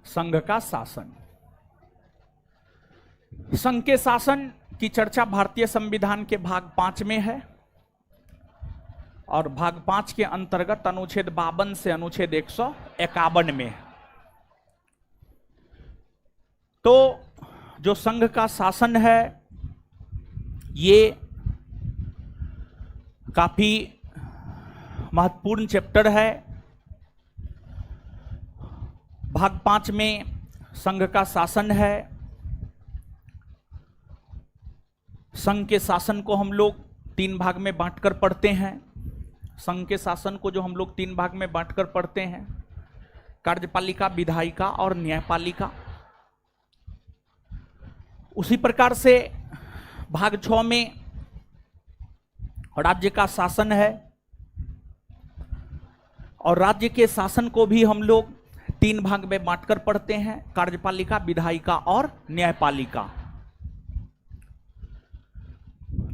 संघ का शासन। संघ के शासन की चर्चा भारतीय संविधान के भाग 5 में है और भाग 5 के अंतर्गत अनुच्छेद 52 से अनुच्छेद 151 में है। तो जो संघ का शासन है ये काफी महत्वपूर्ण चैप्टर है। भाग 5 में संघ का शासन है। संघ के शासन को हम लोग 3 भाग में बांटकर पढ़ते हैं। संघ के शासन को जो हम लोग 3 भाग में बांटकर पढ़ते हैं, कार्यपालिका, विधायिका और न्यायपालिका। उसी प्रकार से भाग 6 में राज्य का शासन है और राज्य के शासन को भी हम लोग 3 भाग में बांटकर पढ़ते हैं, कार्यपालिका, विधायिका और न्यायपालिका।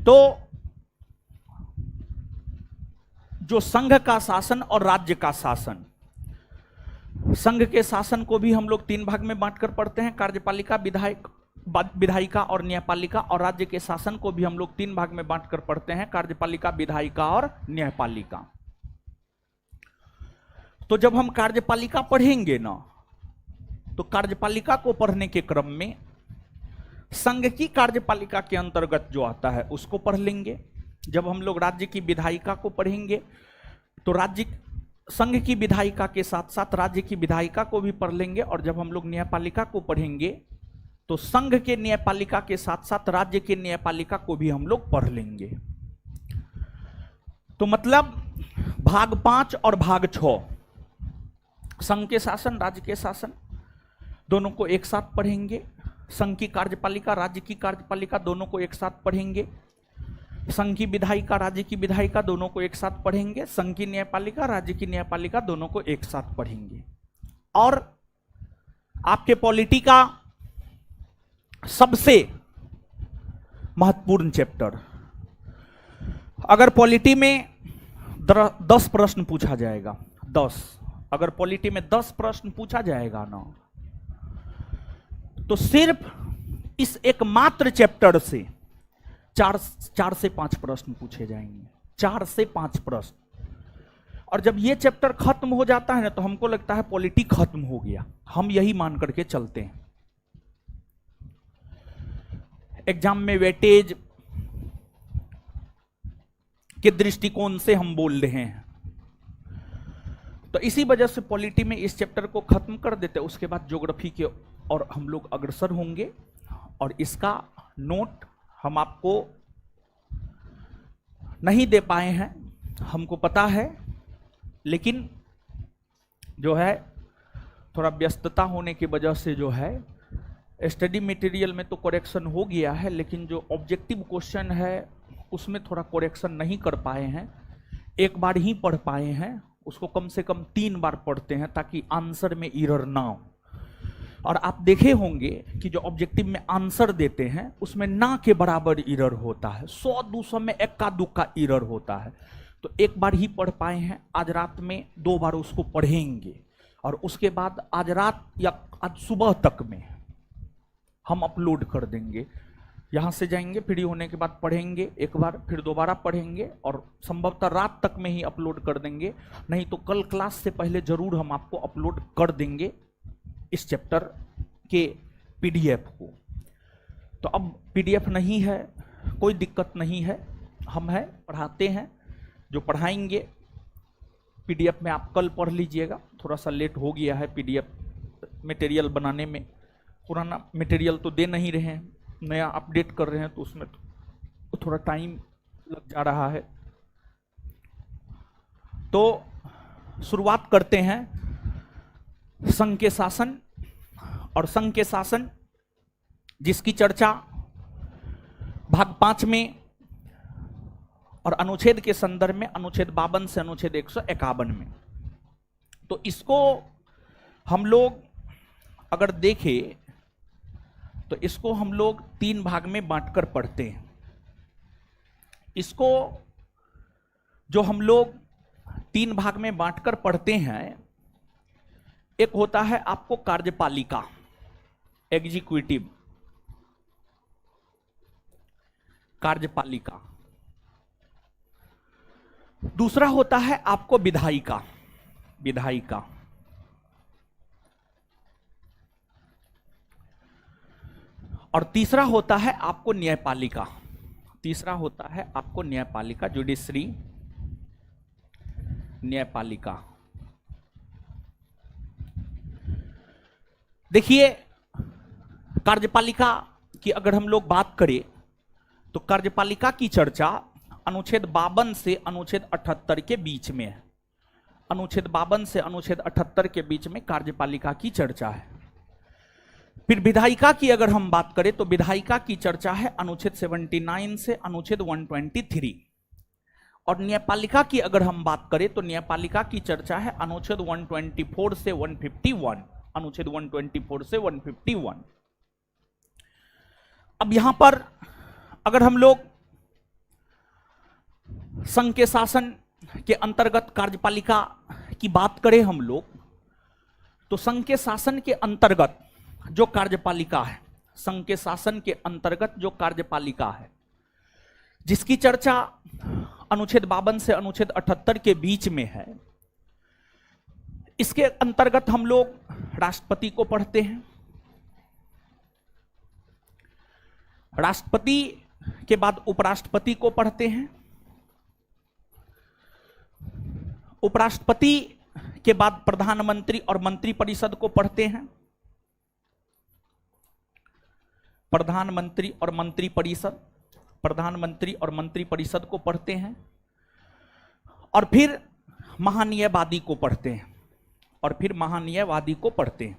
तो जो संघ का शासन और राज्य का शासन, संघ के शासन को भी हम लोग 3 भाग में बांटकर पढ़ते हैं, कार्यपालिका, विधायिका और न्यायपालिका। और राज्य के शासन को भी हम लोग 3 भाग में बांटकर पढ़ते हैं, कार्यपालिका, विधायिका और न्यायपालिका। तो जब हम कार्यपालिका पढ़ेंगे ना, तो कार्यपालिका को पढ़ने के क्रम में संघ की कार्यपालिका के अंतर्गत जो आता है उसको पढ़ लेंगे। जब हम लोग राज्य की विधायिका को पढ़ेंगे तो राज्य संघ की विधायिका के साथ साथ राज्य की विधायिका को भी पढ़ लेंगे। और जब हम लोग न्यायपालिका को पढ़ेंगे तो संघ के न्यायपालिका के साथ साथ राज्य के न्यायपालिका को भी हम लोग पढ़ लेंगे। तो मतलब भाग 5 और भाग 6, संघ के शासन, राज्य के शासन, दोनों को एक साथ पढ़ेंगे। संघ की कार्यपालिका, राज्य की कार्यपालिका, दोनों को एक साथ पढ़ेंगे। संघ की विधायिका, राज्य की विधायिका, दोनों को एक साथ पढ़ेंगे। संघ की न्यायपालिका, राज्य की न्यायपालिका, दोनों को एक साथ पढ़ेंगे। और आपके पॉलिटी का सबसे महत्वपूर्ण चैप्टर, अगर पॉलिटी में 10 प्रश्न पूछा जाएगा, 10, अगर पॉलिटी में 10 प्रश्न पूछा जाएगा ना, तो सिर्फ इस एकमात्र चैप्टर से 4 से 5 प्रश्न पूछे जाएंगे। 4 से 5 प्रश्न। और जब ये चैप्टर खत्म हो जाता है ना, तो हमको लगता है पॉलिटी खत्म हो गया। हम यही मान करके चलते हैं। एग्जाम में वेटेज के दृष्टिकोण से हम बोल रहे हैं, तो इसी वजह से पॉलिटी में इस चैप्टर को खत्म कर देते हैं। उसके बाद ज्योग्राफी के और हम लोग अग्रसर होंगे और इसका नोट हम आपको नहीं दे पाए हैं, हमको पता है, लेकिन जो है थोड़ा व्यस्तता होने की वजह से जो है स्टडी मटेरियल में तो करेक्शन हो गया है, लेकिन जो ऑब्जेक्टिव क्वेश्चन है उसमें थोड़ा करेक्शन नहीं कर पाए हैं। एक बार ही पढ़ पाए हैं, उसको कम से कम 3 बार पढ़ते हैं ताकि आंसर में एरर ना हो। और आप देखे होंगे कि जो ऑब्जेक्टिव में आंसर देते हैं उसमें ना के बराबर एरर होता है, 100-200 में एक्का दुक्का एरर होता है। तो एक बार ही पढ़ पाए हैं, आज रात में 2 बार उसको पढ़ेंगे और उसके बाद आज रात या आज सुबह तक में हम अपलोड कर देंगे। यहाँ से जाएंगे, फ्री होने के बाद पढ़ेंगे एक बार, फिर दोबारा पढ़ेंगे और संभवतः रात तक में ही अपलोड कर देंगे। नहीं तो कल क्लास से पहले जरूर हम आपको अपलोड कर देंगे इस चैप्टर के पीडीएफ को। तो अब पीडीएफ नहीं है, कोई दिक्कत नहीं है, हम है पढ़ाते हैं, जो पढ़ाएंगे पीडीएफ में आप कल पढ़ लीजिएगा। थोड़ा सा लेट हो गया है पीडीएफ मटेरियल बनाने में, पुराना मटेरियल तो दे नहीं रहे हैं, नया अपडेट कर रहे हैं, तो उसमें तो थोड़ा टाइम लग जा रहा है। तो शुरुआत करते हैं संघ के शासन। और संघ के शासन जिसकी चर्चा भाग 5 में और अनुच्छेद के संदर्भ में अनुच्छेद 52 से अनुच्छेद 151 में, तो इसको हम लोग अगर देखें तो इसको हम लोग 3 भाग में बांटकर पढ़ते हैं। इसको जो हम लोग 3 भाग में बांटकर पढ़ते हैं, एक होता है आपको कार्यपालिका, एग्जीक्यूटिव, कार्यपालिका। दूसरा होता है आपको विधायिका, विधायिका। और तीसरा होता है आपको न्यायपालिका, तीसरा होता है आपको न्यायपालिका, जुडिशरी, न्यायपालिका। देखिए कार्यपालिका की अगर हम लोग बात करें तो कार्यपालिका की चर्चा अनुच्छेद 52 से अनुच्छेद 78 के बीच में है। अनुच्छेद 52 से अनुच्छेद 78 के बीच में कार्यपालिका की चर्चा है। फिर विधायिका की अगर हम बात करें तो विधायिका की चर्चा है अनुच्छेद 79 से अनुच्छेद 123। और न्यायपालिका की अगर हम बात करें तो न्यायपालिका की चर्चा है अनुच्छेद 124 से 151, अनुच्छेद 124 से 151। अब यहां पर अगर हम लोग संघ के शासन के अंतर्गत कार्यपालिका की बात करें हम लोग, तो संघ के शासन के अंतर्गत जो कार्यपालिका है, संघ के शासन के अंतर्गत जो कार्यपालिका है, जिसकी चर्चा अनुच्छेद 52 से अनुच्छेद 78 के बीच में है, इसके अंतर्गत हम लोग राष्ट्रपति को पढ़ते हैं। राष्ट्रपति के बाद उपराष्ट्रपति को पढ़ते हैं। उपराष्ट्रपति के बाद प्रधानमंत्री और मंत्रिपरिषद को पढ़ते हैं। प्रधानमंत्री और मंत्रिपरिषद, प्रधानमंत्री और मंत्रिपरिषद को पढ़ते हैं। और फिर महान्यायवादी को पढ़ते हैं, और फिर महान्यायवादी को पढ़ते हैं।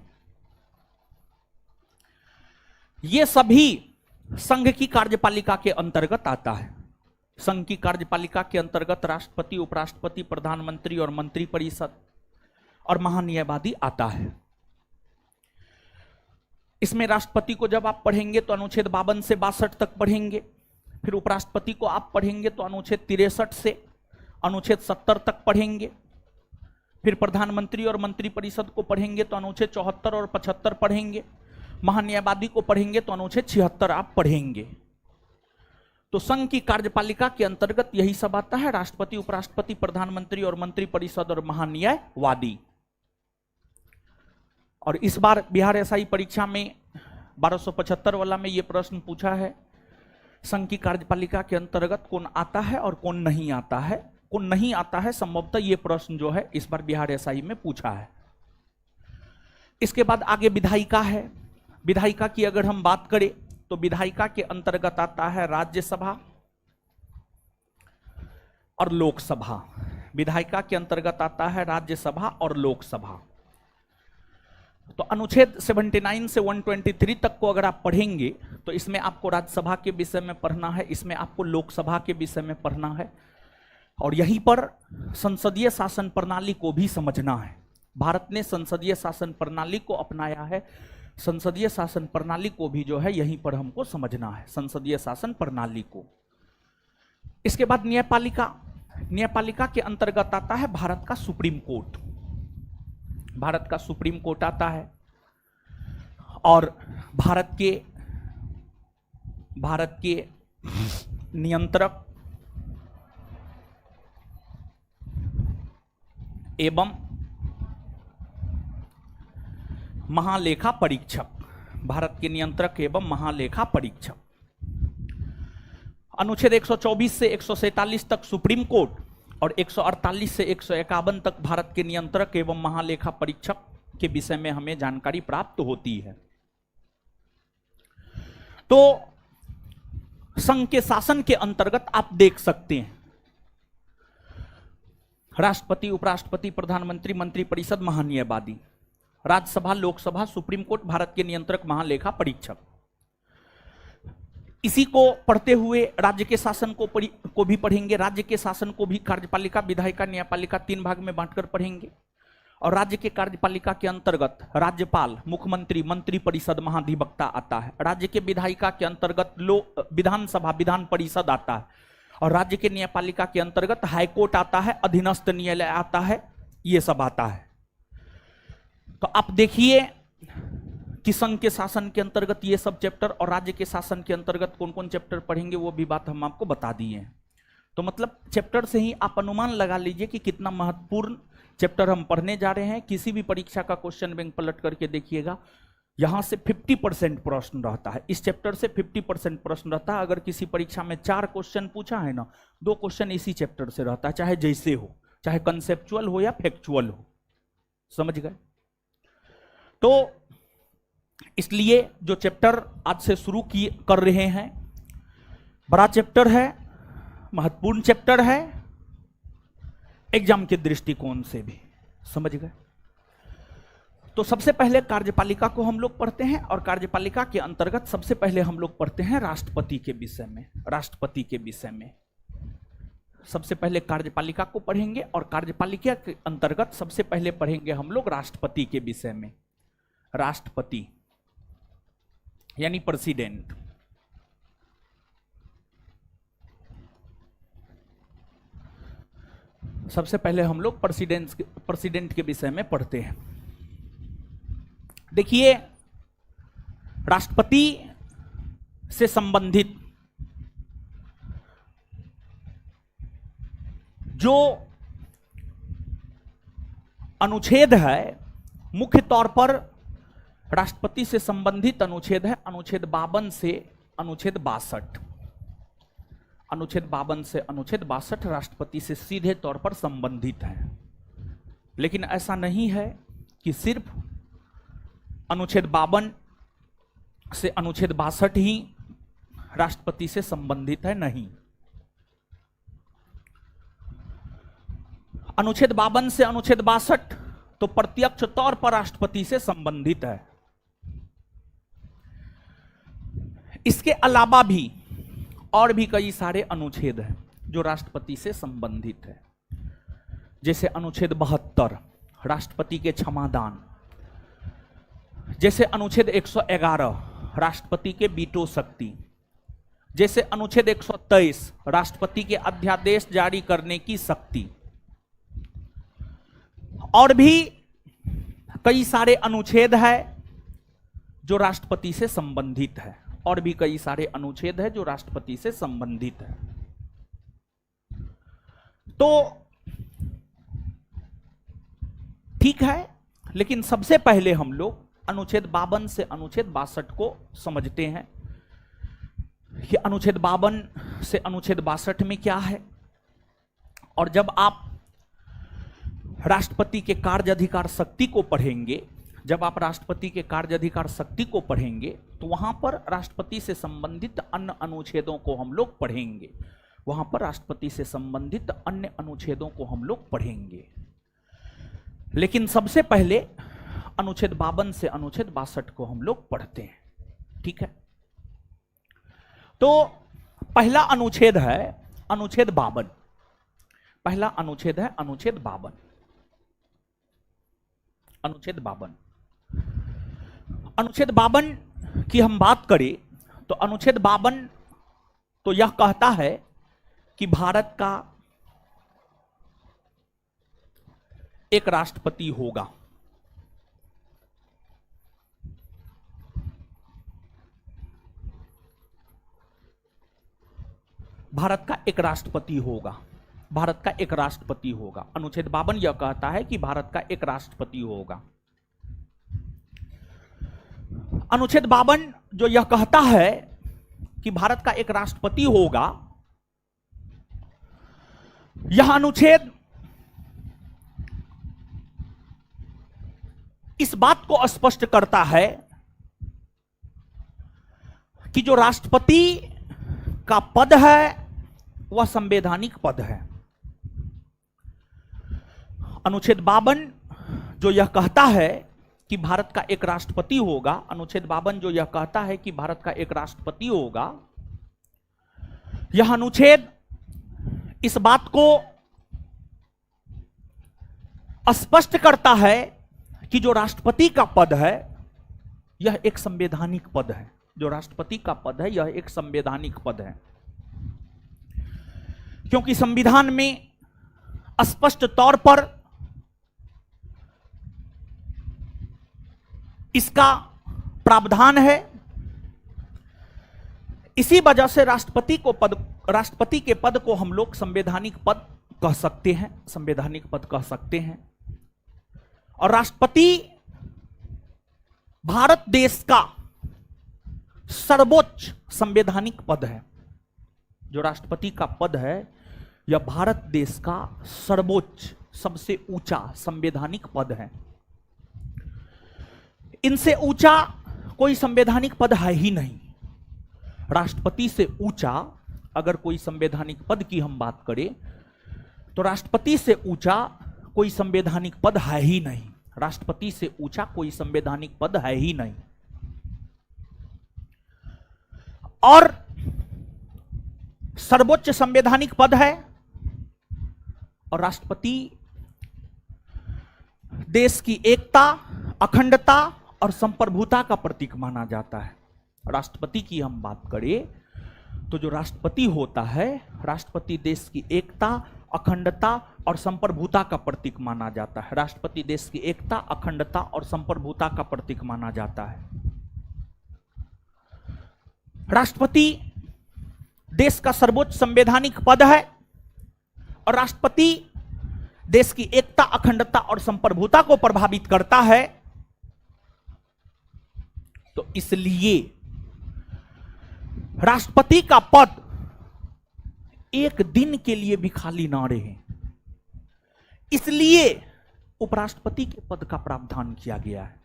ये सभी संघ की कार्यपालिका के अंतर्गत आता है। संघ की कार्यपालिका के अंतर्गत राष्ट्रपति, उपराष्ट्रपति, प्रधानमंत्री और मंत्रिपरिषद और महान्यायवादी आता है। इसमें राष्ट्रपति को जब आप पढ़ेंगे तो अनुच्छेद 52 से 62 तक पढ़ेंगे। फिर उपराष्ट्रपति को आप पढ़ेंगे तो अनुच्छेद 63 से अनुच्छेद 70 तक पढ़ेंगे। फिर प्रधानमंत्री और मंत्रिपरिषद को पढ़ेंगे तो अनुच्छेद 74 और 75 पढ़ेंगे। महान्यायवादी को पढ़ेंगे तो अनुच्छेद 76 आप पढ़ेंगे। तो संघ की कार्यपालिका के अंतर्गत यही सब आता है: राष्ट्रपति, उपराष्ट्रपति, प्रधानमंत्री और मंत्रिपरिषद और महान्यायवादी। और इस बार बिहार एसआई परीक्षा में 1275 वाला में यह प्रश्न पूछा है, संघ की कार्यपालिका के अंतर्गत कौन आता है और कौन नहीं आता है। कौन नहीं आता है संभवतः यह प्रश्न जो है इस बार बिहार एसआई में पूछा है। इसके बाद आगे विधायिका है। विधायिका की अगर हम बात करें तो विधायिका के अंतर्गत आता है राज्यसभा और लोकसभा। विधायिका के अंतर्गत आता है राज्यसभा और लोकसभा। तो अनुच्छेद 79 से 123 तक को अगर आप पढ़ेंगे तो इसमें आपको राज्यसभा के विषय में पढ़ना है, इसमें आपको लोकसभा के विषय में पढ़ना है। और यहीं पर संसदीय शासन प्रणाली को भी समझना है। भारत ने संसदीय शासन प्रणाली को अपनाया है। संसदीय शासन प्रणाली को भी जो है यहीं पर हमको समझना है, संसदीय शासन प्रणाली को। इसके बाद न्यायपालिका। न्यायपालिका के अंतर्गत आता है भारत का सुप्रीम कोर्ट। भारत का सुप्रीम कोर्ट आता है। और भारत के नियंत्रक एवं महालेखा परीक्षक, भारत के नियंत्रक एवं महालेखा परीक्षक। अनुच्छेद 124 से 147 तक सुप्रीम कोर्ट और 148 से 151 तक भारत के नियंत्रक एवं महालेखा परीक्षक के विषय में हमें जानकारी प्राप्त होती है। तो संघ के शासन के अंतर्गत आप देख सकते हैं राष्ट्रपति, उपराष्ट्रपति, प्रधानमंत्री, मंत्रिपरिषद, महान्यायवादी, राज्यसभा, लोकसभा, सुप्रीम कोर्ट, भारत के नियंत्रक, महालेखा परीक्षक। इसी को पढ़ते हुए राज्य के शासन को भी पढ़ेंगे। राज्य के शासन को भी कार्यपालिका, विधायिका, न्यायपालिका 3 भाग में बांटकर पढ़ेंगे। और राज्य के कार्यपालिका के अंतर्गत राज्यपाल, मुख्यमंत्री, मंत्रिपरिषद, महाधिवक्ता आता है। राज्य के विधायिका के अंतर्गत विधानसभा, विधान परिषद आता है। और राज्य के न्यायपालिका के अंतर्गत हाईकोर्ट आता है, अधीनस्थ न्यायालय आता है, ये सब आता है। तो आप देखिए कि संघ के शासन के अंतर्गत ये सब चैप्टर और राज्य के शासन के अंतर्गत कौन कौन चैप्टर पढ़ेंगे वो भी बात हम आपको बता दिए हैं। तो मतलब चैप्टर से ही आप अनुमान लगा लीजिए कि कितना महत्वपूर्ण चैप्टर हम पढ़ने जा रहे हैं। किसी भी परीक्षा का क्वेश्चन बैंक पलट करके देखिएगा, यहां से 50% प्रश्न रहता है, इस चैप्टर से 50% प्रश्न रहता है। अगर किसी परीक्षा में 4 क्वेश्चन पूछा है ना, 2 क्वेश्चन इसी चैप्टर से रहता है, चाहे जैसे हो, चाहे कंसेप्चुअल हो या फैक्चुअल हो, समझ गए। तो इसलिए जो चैप्टर आज से शुरू कर रहे हैं, बड़ा चैप्टर है, महत्वपूर्ण चैप्टर है, एग्जाम के दृष्टिकोण से भी, समझ गए। तो सबसे पहले कार्यपालिका को हम लोग पढ़ते हैं और कार्यपालिका के अंतर्गत सबसे पहले हम लोग पढ़ते हैं राष्ट्रपति के विषय में। राष्ट्रपति के विषय में सबसे पहले कार्यपालिका को पढ़ेंगे और कार्यपालिका के अंतर्गत सबसे पहले पढ़ेंगे हम लोग राष्ट्रपति के विषय में। राष्ट्रपति यानी प्रेसिडेंट। सबसे पहले हम लोग प्रेसिडेंट के विषय में पढ़ते हैं। देखिए, राष्ट्रपति से संबंधित जो अनुच्छेद है, मुख्य तौर पर राष्ट्रपति से संबंधित अनुच्छेद है अनुच्छेद 52 से अनुच्छेद 62। अनुच्छेद 52 से अनुच्छेद 62 राष्ट्रपति से सीधे तौर पर संबंधित है। लेकिन ऐसा नहीं है कि सिर्फ अनुच्छेद 52 से अनुच्छेद 62 ही राष्ट्रपति से संबंधित है, नहीं। अनुच्छेद 52 से अनुच्छेद 62 तो प्रत्यक्ष तौर पर राष्ट्रपति से संबंधित है। इसके अलावा भी और भी कई सारे अनुच्छेद हैं जो राष्ट्रपति से संबंधित है, जैसे अनुच्छेद 72 राष्ट्रपति के क्षमादान, जैसे अनुच्छेद 111 राष्ट्रपति के वीटो शक्ति, जैसे अनुच्छेद 123 राष्ट्रपति के अध्यादेश जारी करने की शक्ति, और भी कई सारे अनुच्छेद है जो राष्ट्रपति से संबंधित है, और भी कई सारे अनुच्छेद है जो राष्ट्रपति से संबंधित है। तो ठीक है, लेकिन सबसे पहले हम लोग अनुच्छेद 52 से अनुच्छेद 62 को समझते हैं कि अनुच्छेद 52 से अनुच्छेद 62 में क्या है। और जब आप राष्ट्रपति के कार्य अधिकार शक्ति को पढ़ेंगे, जब आप राष्ट्रपति के कार्य अधिकार शक्ति को पढ़ेंगे तो वहां पर राष्ट्रपति से संबंधित अन्य अनुच्छेदों को हम लोग पढ़ेंगे, वहां पर राष्ट्रपति से संबंधित अन्य अनुच्छेदों को हम लोग पढ़ेंगे। लेकिन सबसे पहले अनुच्छेद 52 से अनुच्छेद 62 को हम लोग पढ़ते हैं, ठीक है। तो पहला अनुच्छेद है अनुच्छेद 52। पहला अनुच्छेद है अनुच्छेद 52। अनुच्छेद 52, अनुच्छेद 52 की हम बात करें तो अनुच्छेद 52 तो यह कहता है कि भारत का एक राष्ट्रपति होगा। भारत का एक राष्ट्रपति होगा, भारत का एक राष्ट्रपति होगा। अनुच्छेद 52 यह कहता है कि भारत का एक राष्ट्रपति होगा। अनुच्छेद 52 जो यह कहता है कि भारत का एक राष्ट्रपति होगा, यह अनुच्छेद इस बात को स्पष्ट करता है कि जो राष्ट्रपति का पद है वह संवैधानिक पद है। अनुच्छेद 52 जो यह कहता है कि भारत का एक राष्ट्रपति होगा, अनुच्छेद 52 जो यह कहता है कि भारत का एक राष्ट्रपति होगा, यह अनुच्छेद इस बात को स्पष्ट करता है कि जो राष्ट्रपति का पद है यह एक संवैधानिक पद है। जो राष्ट्रपति का पद है यह एक संवैधानिक पद है, क्योंकि संविधान में स्पष्ट तौर पर इसका प्रावधान है। इसी वजह से राष्ट्रपति के पद को हम लोग संवैधानिक पद कह सकते हैं, संवैधानिक पद कह सकते हैं। और राष्ट्रपति भारत देश का सर्वोच्च संवैधानिक पद है। जो राष्ट्रपति का पद है यह भारत देश का सर्वोच्च, सबसे ऊंचा संवैधानिक पद है। इनसे ऊंचा कोई संवैधानिक पद है ही नहीं। राष्ट्रपति से ऊंचा अगर कोई संवैधानिक पद की हम बात करें तो राष्ट्रपति से ऊंचा कोई संवैधानिक पद है ही नहीं। राष्ट्रपति से ऊंचा कोई संवैधानिक पद है ही नहीं। और सर्वोच्च संवैधानिक पद है और राष्ट्रपति देश की एकता, अखंडता और संप्रभुता का प्रतीक माना जाता है। राष्ट्रपति की हम बात करें तो जो राष्ट्रपति होता है, राष्ट्रपति देश की एकता, अखंडता और संप्रभुता का प्रतीक माना जाता है। राष्ट्रपति देश की एकता, अखंडता और संप्रभुता का प्रतीक माना जाता है। राष्ट्रपति देश का सर्वोच्च संवैधानिक पद है और राष्ट्रपति देश की एकता, अखंडता और संप्रभुता को प्रभावित करता है। तो इसलिए राष्ट्रपति का पद एक दिन के लिए भी खाली ना रहे, इसलिए उपराष्ट्रपति के पद का प्रावधान किया गया है।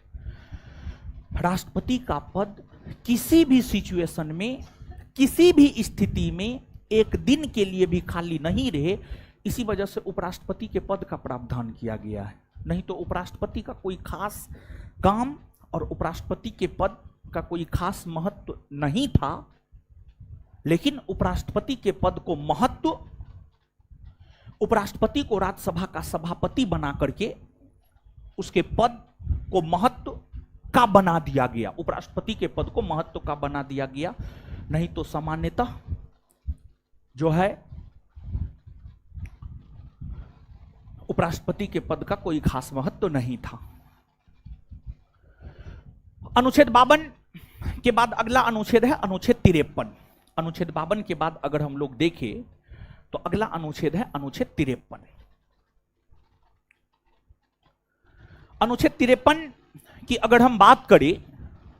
राष्ट्रपति का पद किसी भी सिचुएशन में, किसी भी स्थिति में एक दिन के लिए भी खाली नहीं रहे, इसी वजह से उपराष्ट्रपति के पद का प्रावधान किया गया है। नहीं तो उपराष्ट्रपति का कोई खास काम और उपराष्ट्रपति के पद का कोई खास महत्व नहीं था, लेकिन उपराष्ट्रपति के पद को महत्व, उपराष्ट्रपति को राज्यसभा का सभापति बना करके उसके पद को महत्व का बना दिया गया। उपराष्ट्रपति के पद को महत्व का बना दिया गया। नहीं तो सामान्यतः जो है उपराष्ट्रपति के पद का कोई खास महत्व नहीं था। अनुच्छेद 52 के बाद अगला अनुच्छेद है अनुच्छेद 53। अनुच्छेद 52 के बाद अगर हम लोग देखें तो अगला अनुच्छेद है अनुच्छेद 53। अनुच्छेद 53 की अगर हम बात करें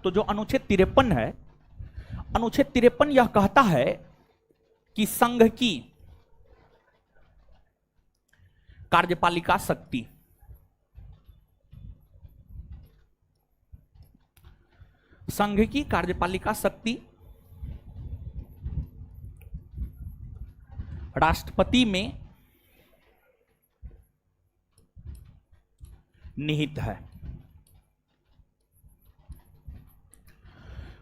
तो जो अनुच्छेद 53 है, अनुच्छेद 53 यह कहता है कि संघ की कार्यपालिका शक्ति, संघ की कार्यपालिका शक्ति राष्ट्रपति में निहित है।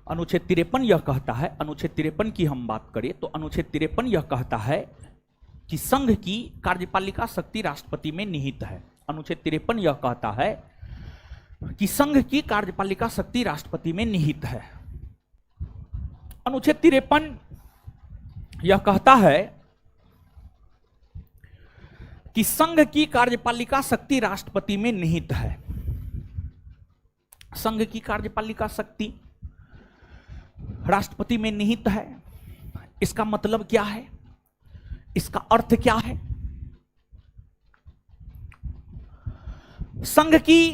अनुच्छेद 53 यह कहता है, अनुच्छेद 53 की हम बात करें तो अनुच्छेद 53 यह कहता है कि संघ की कार्यपालिका शक्ति राष्ट्रपति में निहित है। अनुच्छेद 53 यह कहता है कि संघ की कार्यपालिका शक्ति राष्ट्रपति में निहित है। अनुच्छेद 53 यह कहता है कि संघ की कार्यपालिका शक्ति राष्ट्रपति में निहित है। संघ की कार्यपालिका शक्ति राष्ट्रपति में निहित है। इसका मतलब क्या है? इसका अर्थ क्या है? संघ की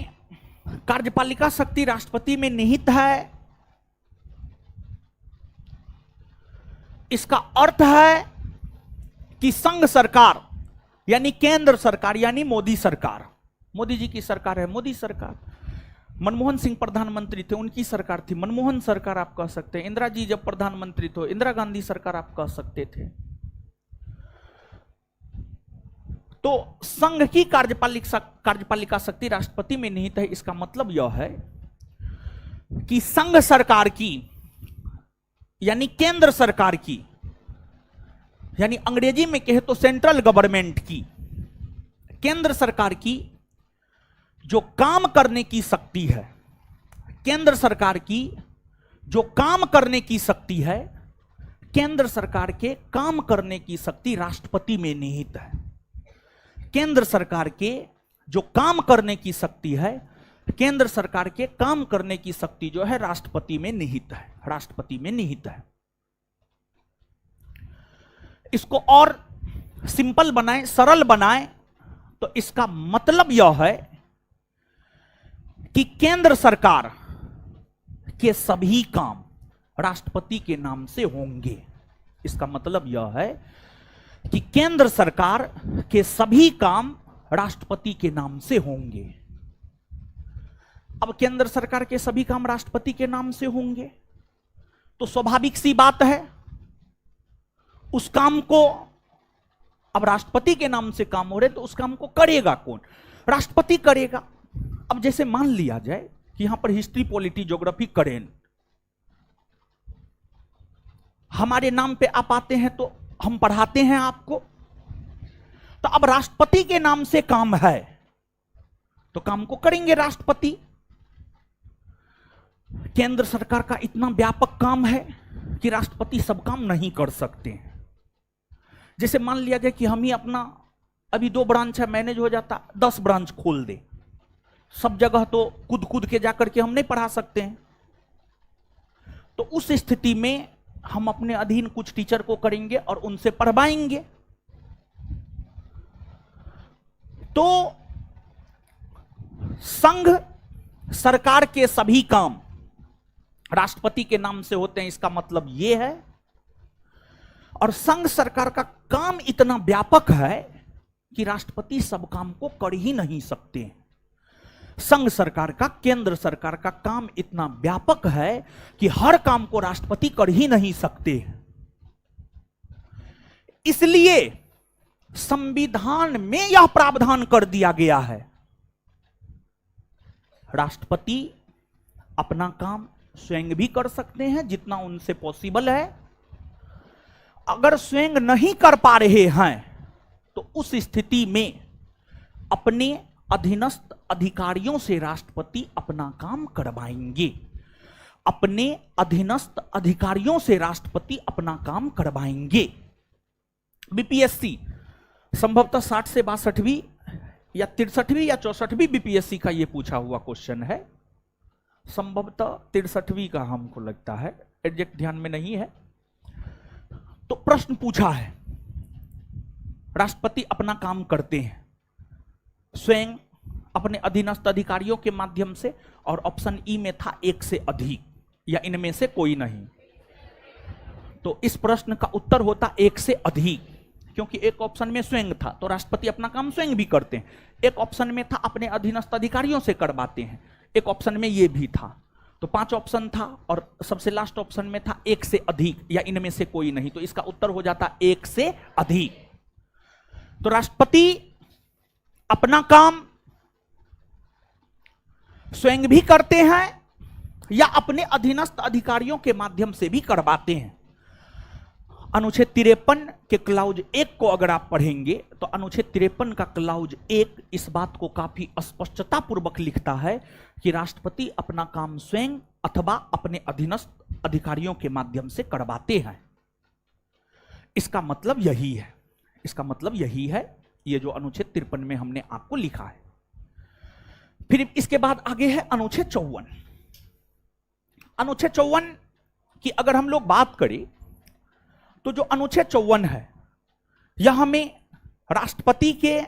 कार्यपालिका शक्ति राष्ट्रपति में निहित है, इसका अर्थ है कि संघ सरकार यानी केंद्र सरकार यानी मोदी सरकार, मोदी जी की सरकार है, मोदी सरकार, मनमोहन सिंह प्रधानमंत्री थे उनकी सरकार थी, मनमोहन सरकार आप कह सकते हैं, इंदिरा जी जब प्रधानमंत्री थे इंदिरा गांधी सरकार आप कह सकते थे। तो संघ की कार्यपालिका शक्ति राष्ट्रपति में निहित है। इसका मतलब यह है कि संघ सरकार की यानी केंद्र सरकार की, यानी अंग्रेजी में कहे तो सेंट्रल गवर्नमेंट की, केंद्र सरकार की जो काम करने की शक्ति है, केंद्र सरकार की जो काम करने की शक्ति है, केंद्र सरकार के काम करने की शक्ति राष्ट्रपति में निहित है। केंद्र सरकार के जो काम करने की शक्ति है, केंद्र सरकार के काम करने की शक्ति जो है राष्ट्रपति में निहित है, राष्ट्रपति में निहित है। इसको और सिंपल बनाएं, सरल बनाएं, तो इसका मतलब यह है कि केंद्र सरकार के सभी काम राष्ट्रपति के नाम से होंगे। इसका मतलब यह है कि केंद्र सरकार के सभी काम राष्ट्रपति के नाम से होंगे। अब केंद्र सरकार के सभी काम राष्ट्रपति के नाम से होंगे तो स्वाभाविक सी बात है उस काम को, अब राष्ट्रपति के नाम से काम हो रहे तो उस काम को करेगा कौन? राष्ट्रपति करेगा। अब जैसे मान लिया जाए कि यहां पर हिस्ट्री, पॉलिटी, ज्योग्राफी, करेंट हमारे नाम पे आप आते हैं तो हम पढ़ाते हैं आपको, तो अब राष्ट्रपति के नाम से काम है तो काम को करेंगे राष्ट्रपति। केंद्र सरकार का इतना व्यापक काम है कि राष्ट्रपति सब काम नहीं कर सकते हैं। जैसे मान लिया जाए कि हम ही अपना अभी 2 ब्रांच है, मैनेज हो जाता 10 ब्रांच खोल दे, सब जगह तो कूद कूद के जाकर के हम नहीं पढ़ा सकते हैं। तो उस स्थिति में हम अपने अधीन कुछ टीचर को करेंगे और उनसे पढ़वाएंगे। तो संघ सरकार के सभी काम राष्ट्रपति के नाम से होते हैं, इसका मतलब यह है। और संघ सरकार का काम इतना व्यापक है कि राष्ट्रपति सब काम को कर ही नहीं सकते। संघ सरकार का, केंद्र सरकार का काम इतना व्यापक है कि हर काम को राष्ट्रपति कर ही नहीं सकते। इसलिए संविधान में यह प्रावधान कर दिया गया है राष्ट्रपति अपना काम स्वयं भी कर सकते हैं जितना उनसे पॉसिबल है। अगर स्वयं नहीं कर पा रहे हैं तो उस स्थिति में अपने अधीनस्थ अधिकारियों से राष्ट्रपति अपना काम करवाएंगे। अपने अधीनस्थ अधिकारियों से राष्ट्रपति अपना काम करवाएंगे। बीपीएससी संभवतः 60 से 62वीं या 63वीं या 64वीं बीपीएससी का यह पूछा हुआ क्वेश्चन है, संभवतः 63वीं का हमको लगता है, एग्जैक्ट ध्यान में नहीं है। तो प्रश्न पूछा है, राष्ट्रपति अपना काम करते हैं स्वयं अपने अधीनस्थ अधिकारियों के माध्यम से, और ऑप्शन ई में था एक से अधिक या इनमें से कोई नहीं। तो इस प्रश्न का उत्तर होता एक से अधिक, क्योंकि एक ऑप्शन में स्वयं था तो राष्ट्रपति अपना काम स्वयं भी करते हैं, एक ऑप्शन में था अपने अधीनस्थ अधिकारियों से करवाते हैं, एक ऑप्शन में ये भी था। तो 5 ऑप्शन था और सबसे लास्ट ऑप्शन में था एक से अधिक या इनमें से कोई नहीं। तो इसका उत्तर हो जाता एक से अधिक। तो राष्ट्रपति अपना काम स्वयं भी करते हैं या अपने अधीनस्थ अधिकारियों के माध्यम से भी करवाते हैं। अनुच्छेद 53 के क्लाउज 1 को अगर आप पढ़ेंगे तो अनुच्छेद 53 का क्लाउज 1 इस बात को काफी स्पष्टता पूर्वक लिखता है कि राष्ट्रपति अपना काम स्वयं अथवा अपने अधीनस्थ अधिकारियों के माध्यम से करवाते हैं। इसका मतलब यही है, इसका मतलब यही है, ये जो अनुच्छेद 53 में हमने आपको लिखा है। फिर इसके बाद आगे है अनुच्छेद 54। अनुच्छेद 54 की अगर हम लोग बात करें तो जो अनुच्छेद 54 है यह हमें राष्ट्रपति के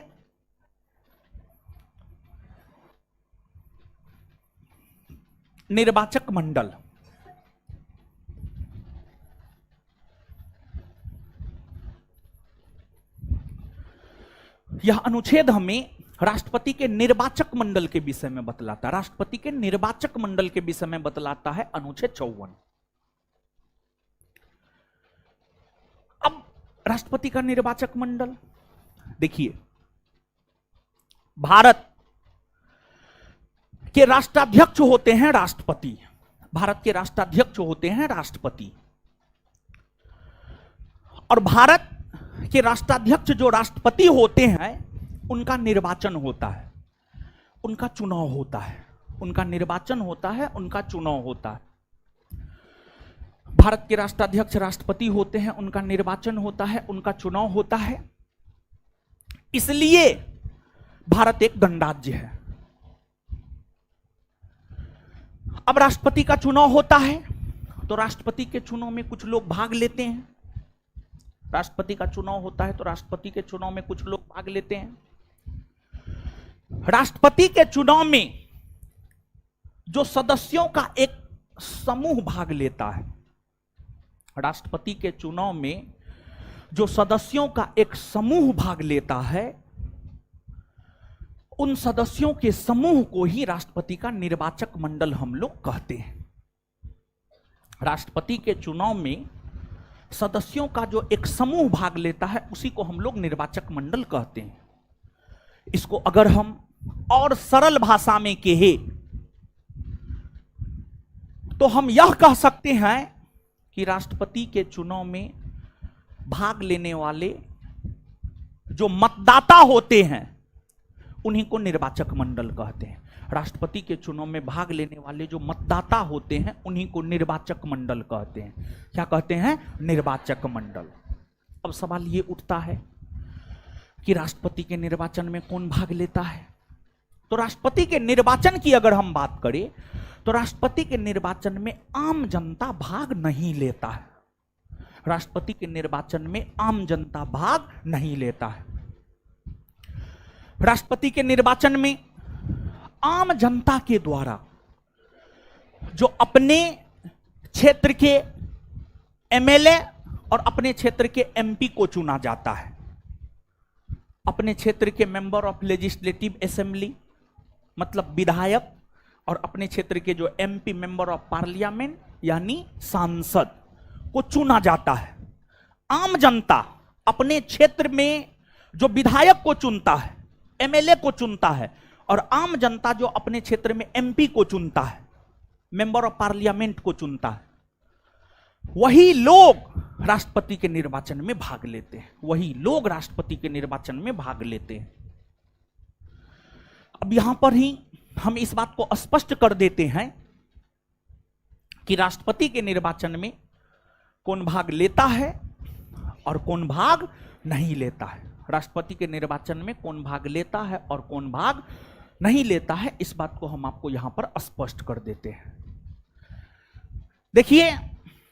निर्वाचक मंडल, यह अनुच्छेद हमें राष्ट्रपति के निर्वाचक मंडल के विषय में बतलाता है। राष्ट्रपति के निर्वाचक मंडल के विषय में बतलाता है अनुच्छेद 54। अब राष्ट्रपति का निर्वाचक मंडल देखिए, भारत के राष्ट्राध्यक्ष होते हैं राष्ट्रपति, भारत के राष्ट्राध्यक्ष होते हैं राष्ट्रपति, और भारत के राष्ट्राध्यक्ष जो राष्ट्रपति होते हैं उनका निर्वाचन होता है, उनका चुनाव होता है, उनका निर्वाचन होता है, उनका चुनाव होता है। भारत के राष्ट्राध्यक्ष राष्ट्रपति होते हैं, उनका निर्वाचन होता है, उनका चुनाव होता है। इसलिए भारत एक गणराज्य है। अब राष्ट्रपति का चुनाव होता है, तो राष्ट्रपति के चुनाव में कुछ लोग भाग लेते हैं। राष्ट्रपति का चुनाव होता है तो राष्ट्रपति के चुनाव में कुछ लोग भाग लेते हैं। राष्ट्रपति के चुनाव में जो सदस्यों का एक समूह भाग लेता है, राष्ट्रपति के चुनाव में जो सदस्यों का एक समूह भाग लेता है, उन सदस्यों के समूह को ही राष्ट्रपति का निर्वाचक मंडल हम लोग कहते हैं। राष्ट्रपति के चुनाव में सदस्यों का जो एक समूह भाग लेता है, उसी को हम लोग निर्वाचक मंडल कहते हैं। इसको अगर हम और सरल भाषा में कहे तो हम यह कह सकते हैं कि राष्ट्रपति के चुनाव में भाग लेने वाले जो मतदाता होते हैं, उन्हीं को निर्वाचक मंडल कहते हैं। राष्ट्रपति के चुनाव में भाग लेने वाले जो मतदाता होते हैं, उन्हीं को निर्वाचक मंडल कहते हैं। क्या कहते हैं? निर्वाचक मंडल। अब सवाल ये उठता है कि राष्ट्रपति के निर्वाचन में कौन भाग लेता है? तो राष्ट्रपति के निर्वाचन की अगर हम बात करें तो राष्ट्रपति के निर्वाचन में आम जनता भाग नहीं लेता है। राष्ट्रपति के निर्वाचन में आम जनता भाग नहीं लेता है। राष्ट्रपति के निर्वाचन में आम जनता के द्वारा जो अपने क्षेत्र के एमएलए और अपने क्षेत्र के एमपी को चुना जाता है। अपने क्षेत्र के मेंबर ऑफ लेजिस्लेटिव असेंबली मतलब विधायक और अपने क्षेत्र के जो एमपी मेंबर ऑफ पार्लियामेंट यानी सांसद को चुना जाता है। आम जनता अपने क्षेत्र में जो विधायक को चुनता है, एमएलए को चुनता है, और आम जनता जो अपने क्षेत्र में एमपी को चुनता है, मेंबर ऑफ पार्लियामेंट को चुनता है, वही लोग राष्ट्रपति के निर्वाचन में भाग लेते हैं। वही लोग राष्ट्रपति के निर्वाचन में भाग लेते हैं। अब यहां पर ही हम इस बात को स्पष्ट कर देते हैं कि राष्ट्रपति के निर्वाचन में कौन भाग लेता है और कौन भाग नहीं लेता है। राष्ट्रपति के निर्वाचन में कौन भाग लेता है और कौन भाग नहीं लेता है, इस बात को हम आपको यहां पर स्पष्ट कर देते हैं। देखिए,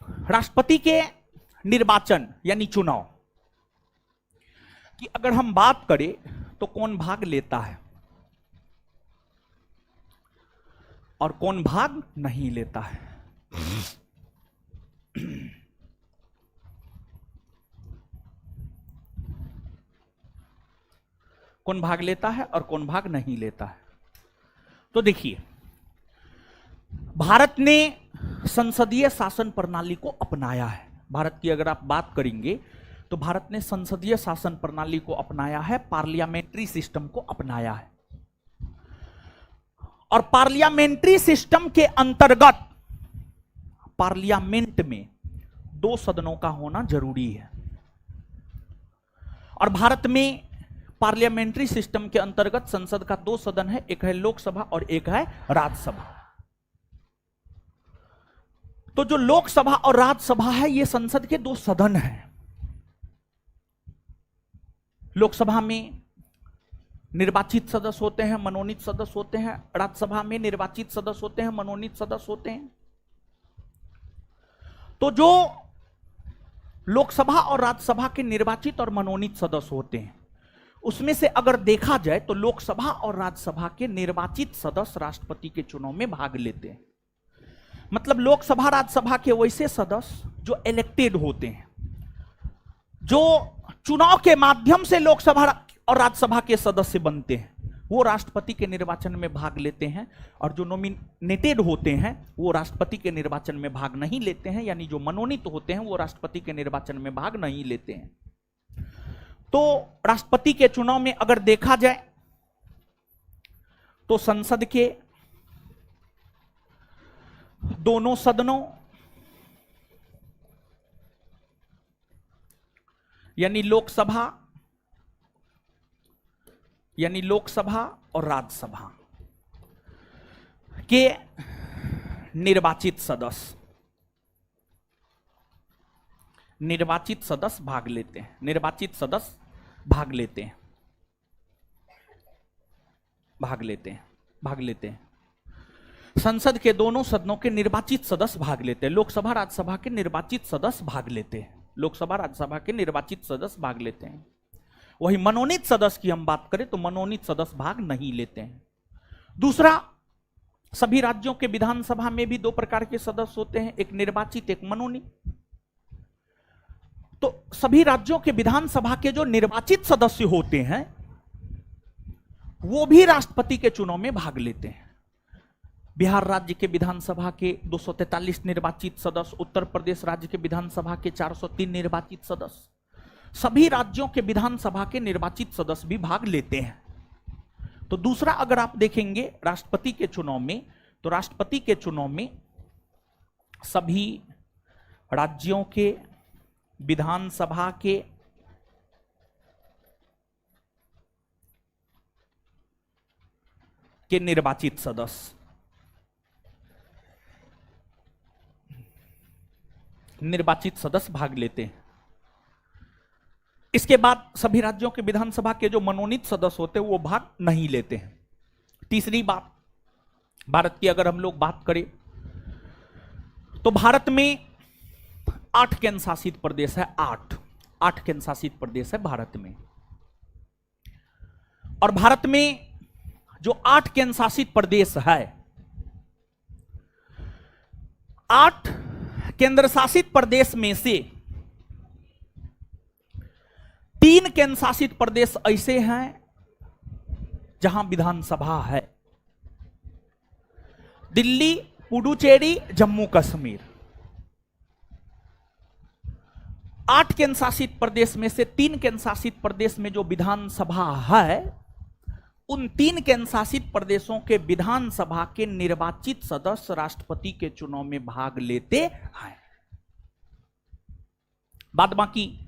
राष्ट्रपति के निर्वाचन यानी चुनाव की अगर हम बात करें तो कौन भाग लेता है और कौन भाग नहीं लेता है। कौन भाग लेता है और कौन भाग नहीं लेता है। तो देखिए, भारत ने संसदीय शासन प्रणाली को अपनाया है। भारत की अगर आप बात करेंगे तो भारत ने संसदीय शासन प्रणाली को अपनाया है, पार्लियामेंट्री सिस्टम को अपनाया है। और पार्लियामेंट्री सिस्टम के अंतर्गत पार्लियामेंट में 2 सदनों का होना जरूरी है। और भारत में पार्लियामेंट्री सिस्टम के अंतर्गत संसद का 2 सदन है, एक है लोकसभा और एक है राज्यसभा। तो जो लोकसभा और राज्यसभा है, ये संसद के 2 सदन हैं। लोकसभा में निर्वाचित सदस्य होते हैं, मनोनीत सदस्य होते हैं। राज्यसभा में निर्वाचित सदस्य होते हैं, मनोनीत सदस्य होते हैं। तो जो लोकसभा और राज्यसभा के निर्वाचित और मनोनीत सदस्य होते हैं, उसमें से अगर देखा जाए तो लोकसभा और राज्यसभा के निर्वाचित सदस्य राष्ट्रपति के चुनाव में भाग लेते हैं। मतलब लोकसभा राज्यसभा के वैसे सदस्य जो इलेक्टेड होते हैं, जो चुनाव के माध्यम से लोकसभा और राज्यसभा के सदस्य बनते हैं, वो राष्ट्रपति के निर्वाचन में भाग लेते हैं। और जो नॉमिनेटेड होते हैं वो राष्ट्रपति के निर्वाचन में भाग नहीं लेते हैं, यानी जो मनोनीत होते हैं वो राष्ट्रपति के निर्वाचन में भाग नहीं लेते हैं। तो राष्ट्रपति के चुनाव में अगर देखा जाए तो संसद के दोनों सदनों यानी लोकसभा और राज्यसभा के निर्वाचित सदस्य भाग लेते हैं। निर्वाचित सदस्य भाग लेते हैं। संसद के दोनों सदनों के निर्वाचित सदस्य भाग लेते हैं। लोकसभा राज्यसभा के निर्वाचित सदस्य भाग लेते हैं। लोकसभा राज्यसभा के निर्वाचित सदस्य भाग लेते हैं। वही मनोनीत सदस्य की हम बात करें तो मनोनीत सदस्य भाग नहीं लेते हैं। दूसरा, सभी राज्यों के विधानसभा में भी दो प्रकार के सदस्य होते हैं, एक निर्वाचित एक मनोनीत। तो सभी राज्यों के विधानसभा के जो निर्वाचित सदस्य होते हैं वो भी राष्ट्रपति के चुनाव में भाग लेते हैं। बिहार राज्य के विधानसभा के 243 निर्वाचित सदस्य, उत्तर प्रदेश राज्य के विधानसभा के 403 निर्वाचित सदस्य, सभी राज्यों के विधानसभा के निर्वाचित सदस्य भी भाग लेते हैं। तो दूसरा, अगर आप देखेंगे राष्ट्रपति के चुनाव में, तो राष्ट्रपति के चुनाव में सभी राज्यों के विधानसभा के निर्वाचित सदस्य भाग लेते हैं। इसके बाद सभी राज्यों के विधानसभा के जो मनोनीत सदस्य होते हैं वो भाग नहीं लेते हैं। तीसरी बात, भारत की अगर हम लोग बात करें तो भारत में 8 केंद्र शासित प्रदेश है। 8 केंद्र शासित प्रदेश है भारत में। और भारत में जो 8 केंद्र शासित प्रदेश है, 8 केंद्र शासित प्रदेश में से 3 केंद्र शासित प्रदेश ऐसे हैं जहां विधानसभा है। दिल्ली, पुडुचेरी, जम्मू कश्मीर। 8 केंद्र शासित प्रदेश में से 3 केंद्र शासित प्रदेश में जो विधानसभा है, उन 3 केंद्र शासित प्रदेशों के विधानसभा के निर्वाचित सदस्य राष्ट्रपति के चुनाव में भाग लेते हैं। बाद बाकी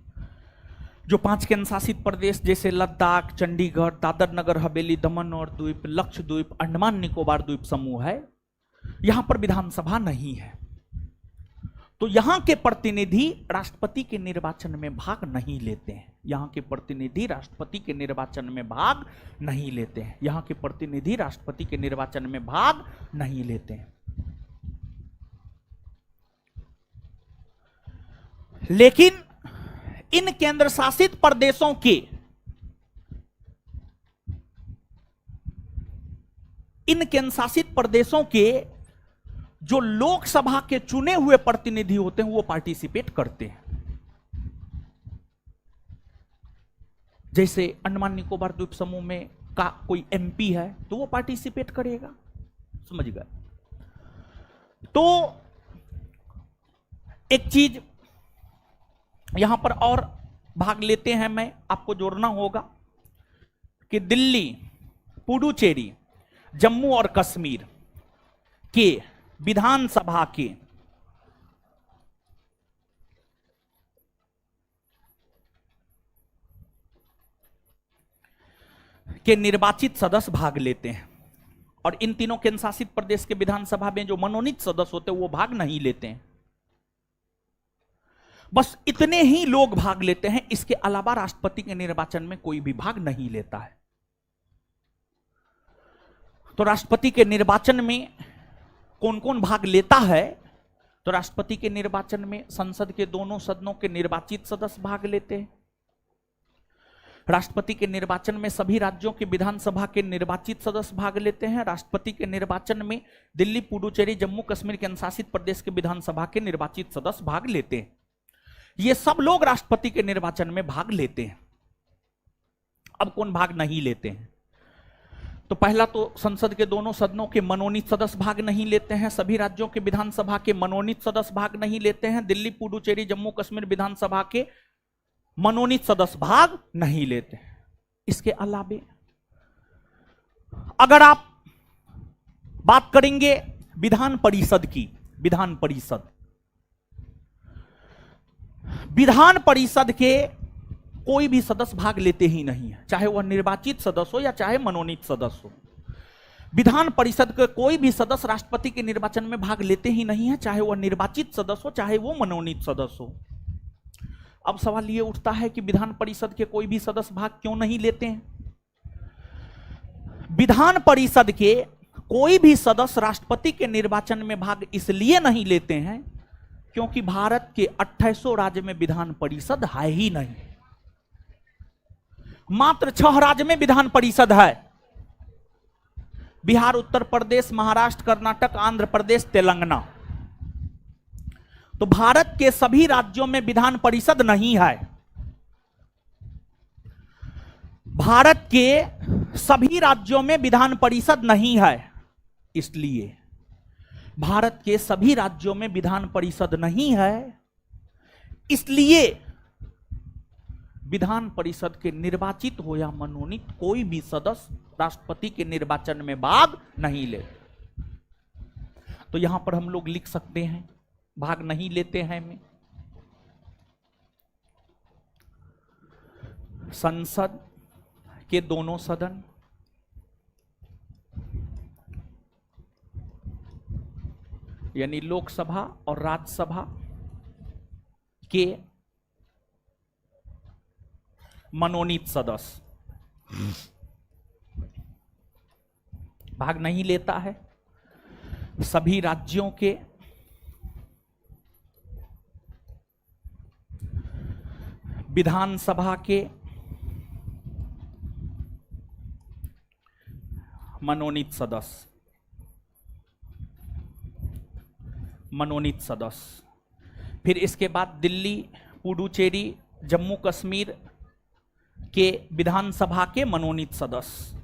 जो 5 केंद्र शासित प्रदेश जैसे लद्दाख, चंडीगढ़, दादर नगर हवेली, दमन और द्वीप, लक्षद्वीप, अंडमान निकोबार द्वीप समूह है, यहां पर विधानसभा नहीं है। तो यहां के प्रतिनिधि राष्ट्रपति के निर्वाचन में भाग नहीं लेते हैं। यहां के प्रतिनिधि राष्ट्रपति के निर्वाचन में भाग नहीं लेते हैं। यहां के प्रतिनिधि राष्ट्रपति के निर्वाचन में भाग नहीं लेते हैं। लेकिन इन केंद्र शासित प्रदेशों के जो लोकसभा के चुने हुए प्रतिनिधि होते हैं वो पार्टिसिपेट करते हैं। जैसे अंडमान निकोबार द्वीप समूह में का कोई एमपी है तो वो पार्टिसिपेट करेगा, समझ गए। तो एक चीज यहां पर और भाग लेते हैं, मैं आपको जोड़ना होगा कि दिल्ली, पुडुचेरी, जम्मू और कश्मीर के विधानसभा के निर्वाचित सदस्य भाग लेते हैं। और इन तीनों केंद्र शासित प्रदेश के विधानसभा में जो मनोनीत सदस्य होते हैं वो भाग नहीं लेते हैं। बस इतने ही लोग भाग लेते हैं, इसके अलावा राष्ट्रपति के निर्वाचन में कोई भी भाग नहीं लेता है। तो राष्ट्रपति के निर्वाचन में कौन कौन भाग लेता है? तो राष्ट्रपति के निर्वाचन में संसद के दोनों सदनों के निर्वाचित सदस्य भाग लेते हैं। राष्ट्रपति के निर्वाचन में सभी राज्यों के विधानसभा के निर्वाचित सदस्य भाग लेते हैं। राष्ट्रपति के निर्वाचन में दिल्ली, पुडुचेरी, जम्मू कश्मीर के अनुशासित प्रदेश के विधानसभा के निर्वाचित सदस्य भाग लेते हैं। ये सब लोग राष्ट्रपति के निर्वाचन में भाग लेते हैं। अब कौन भाग नहीं लेते हैं? तो पहला तो संसद के दोनों सदनों के मनोनीत सदस्य भाग नहीं लेते हैं। सभी राज्यों के विधानसभा के मनोनीत सदस्य भाग नहीं लेते हैं। दिल्ली, पुडुचेरी, जम्मू कश्मीर विधानसभा के मनोनीत सदस्य भाग नहीं लेते हैं। इसके अलावे अगर आप बात करेंगे विधान परिषद की, विधान परिषद के कोई भी सदस्य भाग लेते ही नहीं है, चाहे वह निर्वाचित सदस्य हो या चाहे मनोनीत सदस्य हो। विधान परिषद के कोई भी सदस्य राष्ट्रपति के निर्वाचन में भाग लेते ही नहीं है, चाहे वह निर्वाचित सदस्य हो चाहे वो मनोनीत सदस्य हो। अब सवाल यह उठता है कि विधान परिषद के कोई भी सदस्य भाग क्यों नहीं लेते हैं? विधान परिषद के कोई भी सदस्य राष्ट्रपति के निर्वाचन में भाग इसलिए नहीं लेते हैं क्योंकि भारत के 2800 राज्य में विधान परिषद है ही नहीं। मात्र 6 राज्य में विधान परिषद है, बिहार, उत्तर प्रदेश, महाराष्ट्र, कर्नाटक, आंध्र प्रदेश, तेलंगाना। तो भारत के सभी राज्यों में विधान परिषद नहीं है। भारत के सभी राज्यों में विधान परिषद नहीं है, इसलिए भारत के सभी राज्यों में विधान परिषद नहीं है, इसलिए विधान परिषद के निर्वाचित हो या मनोनीत कोई भी सदस्य राष्ट्रपति के निर्वाचन में भाग नहीं ले। तो यहां पर हम लोग लिख सकते हैं भाग नहीं लेते हैं में संसद के दोनों सदन, यानी लोकसभा और राज्यसभा के मनोनीत सदस्य भाग नहीं लेता है। सभी राज्यों के विधानसभा के मनोनीत सदस्य, फिर इसके बाद दिल्ली, पुडुचेरी, जम्मू कश्मीर के विधानसभा के मनोनीत सदस्य,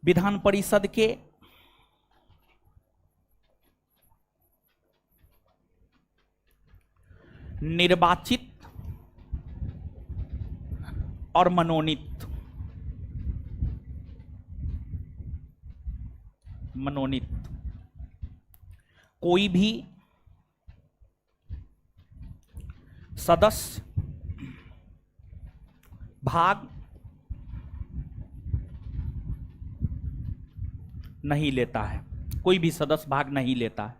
विधान परिषद के निर्वाचित और मनोनीत कोई भी सदस्य भाग नहीं लेता है, कोई भी सदस्य भाग नहीं लेता है।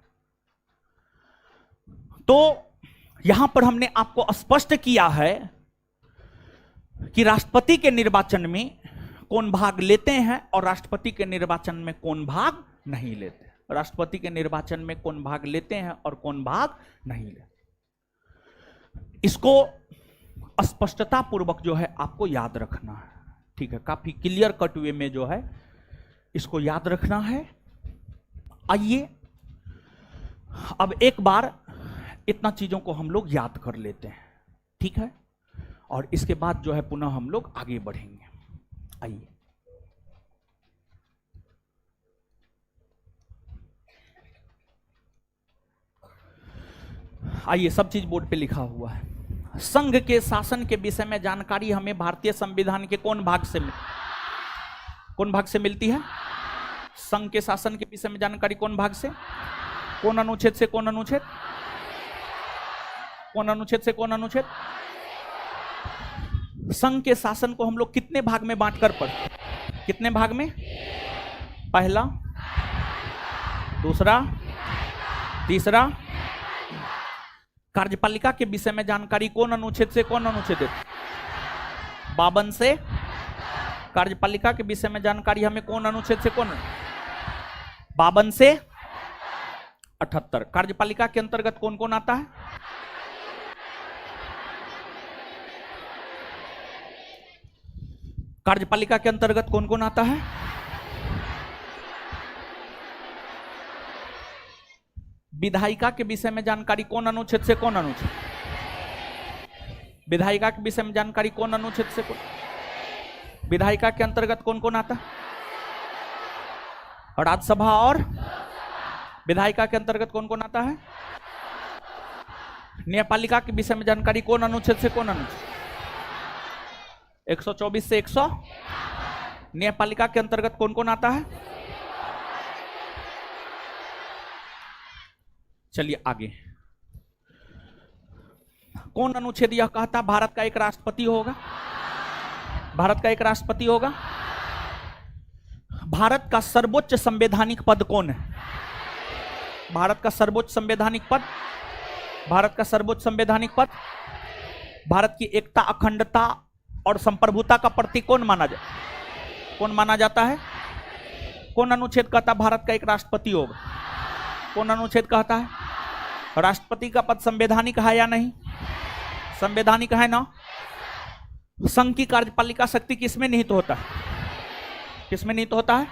तो यहां पर हमने आपको स्पष्ट किया है कि राष्ट्रपति के निर्वाचन में कौन भाग लेते हैं और राष्ट्रपति के निर्वाचन में कौन भाग नहीं लेते। राष्ट्रपति के निर्वाचन में कौन भाग लेते हैं और कौन भाग नहीं लेते, इसको स्पष्टता पूर्वक जो है आपको याद रखना है। ठीक है, काफी क्लियर कट वे में जो है इसको याद रखना है। आइए अब एक बार इतना चीजों को हम लोग याद कर लेते हैं, ठीक है, और इसके बाद जो है पुनः हम लोग आगे बढ़ेंगे। आइए सब चीज बोर्ड पे लिखा हुआ है। संघ के शासन के विषय में जानकारी हमें भारतीय संविधान के कौन भाग से मिलती है? संघ के शासन के विषय में जानकारी कौन भाग से, कौन अनुच्छेद से कौन अनुच्छेद, कौन अनुच्छेद से कौन अनुच्छेद? संघ के शासन को हम लोग कितने भाग में बांटकर पढ़ते? कितने भाग में? पहला, दूसरा, तीसरा। कार्यपालिका के विषय में जानकारी कौन अनुच्छेद से कौन अनुच्छेद देते? 52 से। कार्यपालिका के विषय में जानकारी हमें कौन अनुच्छेद से कौन? 52 से 78। कार्यपालिका के अंतर्गत कौन कौन आता है? कार्यपालिका के अंतर्गत कौन कौन आता है? विधायिका के विषय में जानकारी कौन अनुच्छेद से कौन अनुच्छेद? विधायिका के विषय में जानकारी कौन अनुच्छेद से कौन? विधायिका के अंतर्गत कौन कौन आता है? राज्यसभा और विधायिका के अंतर्गत कौन कौन आता है? न्यायपालिका के विषय में जानकारी कौन अनुच्छेद से कौन अनुच्छेद? 124 से 100। न्यायपालिका के अंतर्गत कौन कौन आता है? चलिए आगे। कौन अनुच्छेद यह कहता भारत का एक राष्ट्रपति होगा? भारत का एक राष्ट्रपति होगा। भारत का सर्वोच्च संवैधानिक पद कौन है? भारत का सर्वोच्च संवैधानिक पद, भारत का सर्वोच्च संवैधानिक पद भारत की एकता, अखंडता और संप्रभुता का प्रतीक कौन माना जाता है? कौन अनुच्छेद कहता है भारत का एक राष्ट्रपति होगा? कौन अनुच्छेद कहता है? राष्ट्रपति का पद संवैधानिक है या नहीं? संवैधानिक है ना। संघ की कार्यपालिका शक्ति किसमें निहित होता है? किसमें निहित होता है?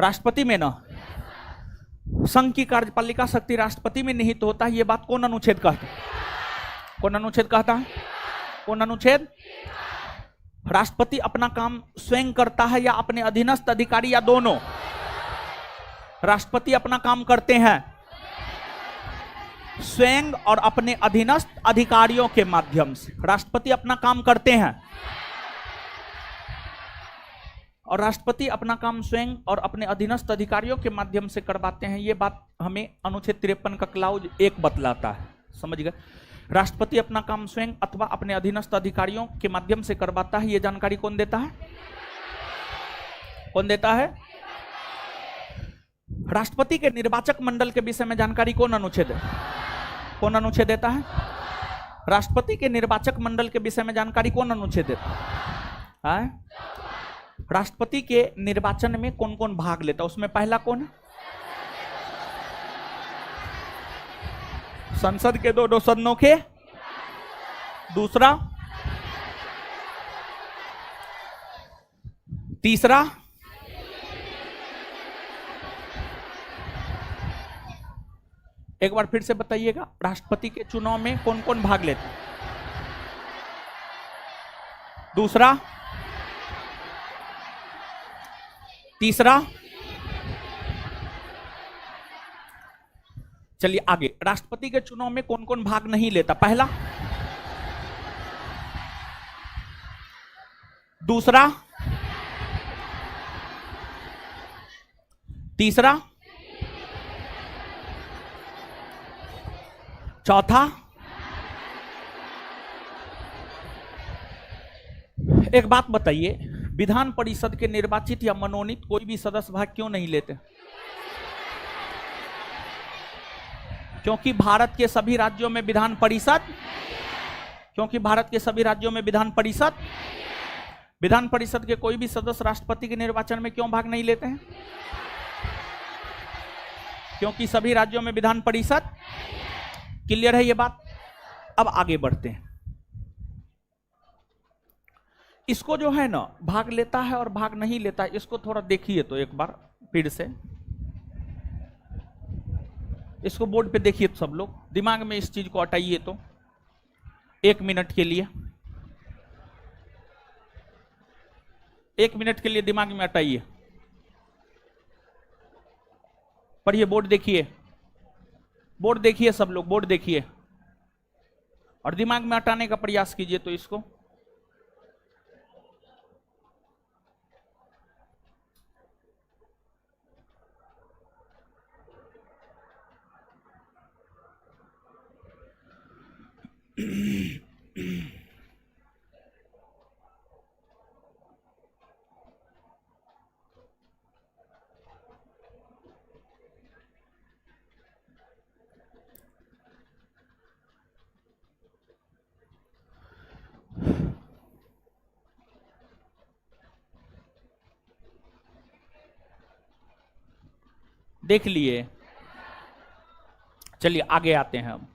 राष्ट्रपति में ना। संघ की कार्यपालिका शक्ति राष्ट्रपति में निहित होता है। यह बात कौन अनुच्छेद कहता है? कौन अनुच्छेद कहता है? कौन अनुच्छेद? राष्ट्रपति अपना काम स्वयं करता है या अपने अधीनस्थ अधिकारी या दोनों? राष्ट्रपति अपना काम करते हैं स्वयं और अपने अधीनस्थ अधिकारियों के माध्यम से। राष्ट्रपति अपना काम करते हैं और राष्ट्रपति अपना काम स्वयं और अपने अधीनस्थ अधिकारियों के माध्यम से करवाते हैं। यह बात हमें अनुच्छेद 53 का क्लाउज 1 बतलाता है। समझ गए? राष्ट्रपति अपना काम स्वयं अथवा अपने अधीनस्थ अधिकारियों के माध्यम से करवाता है। यह जानकारी कौन देता है? कौन देता है? राष्ट्रपति के निर्वाचक मंडल के विषय में जानकारी कौन अनुच्छेद है? कौन अनुच्छेद देता है? राष्ट्रपति के निर्वाचक मंडल के विषय में जानकारी कौन अनुच्छेद देता है? राष्ट्रपति के निर्वाचन में कौन कौन भाग लेता है? उसमें पहला कौन है? संसद के दो सदनों के। दूसरा, तीसरा, एक बार फिर से बताइएगा, राष्ट्रपति के चुनाव में कौन कौन भाग लेते? दूसरा, तीसरा, चलिए आगे। राष्ट्रपति के चुनाव में कौन कौन भाग नहीं लेता? पहला, दूसरा, तीसरा, चौथा, एक बात बताइए, विधान परिषद के निर्वाचित या मनोनीत कोई भी सदस्य भाग क्यों नहीं लेते? क्योंकि भारत के सभी राज्यों में विधान परिषद विधान परिषद के कोई भी सदस्य राष्ट्रपति के निर्वाचन में क्यों भाग नहीं लेते हैं? क्योंकि सभी राज्यों में विधान परिषद। क्लियर है ये बात? अब आगे बढ़ते हैं। इसको जो है ना, भाग लेता है और भाग नहीं लेता है, इसको थोड़ा देखिए तो एक बार फिर से। इसको बोर्ड पे देखिए तो सब लोग, दिमाग में इस चीज को हटाइए तो 1 मिनट के लिए, 1 मिनट के लिए दिमाग में हटाइए। पढ़िए, बोर्ड देखिए, बोर्ड देखिए सब लोग, बोर्ड देखिए और दिमाग में हटाने का प्रयास कीजिए तो इसको। देख लिए। चलिए आगे आते हैं हम।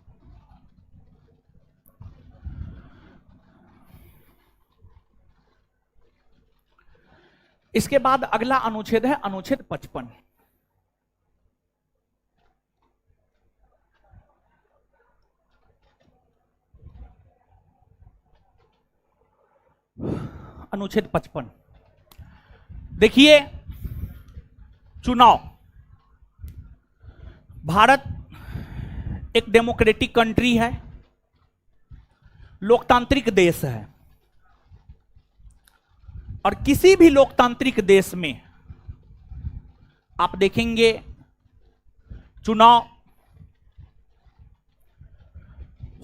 इसके बाद अगला अनुच्छेद है अनुच्छेद 55। अनुच्छेद 55 देखिए, चुनाव। भारत एक डेमोक्रेटिक कंट्री है, लोकतांत्रिक देश है, और किसी भी लोकतांत्रिक देश में आप देखेंगे चुनाव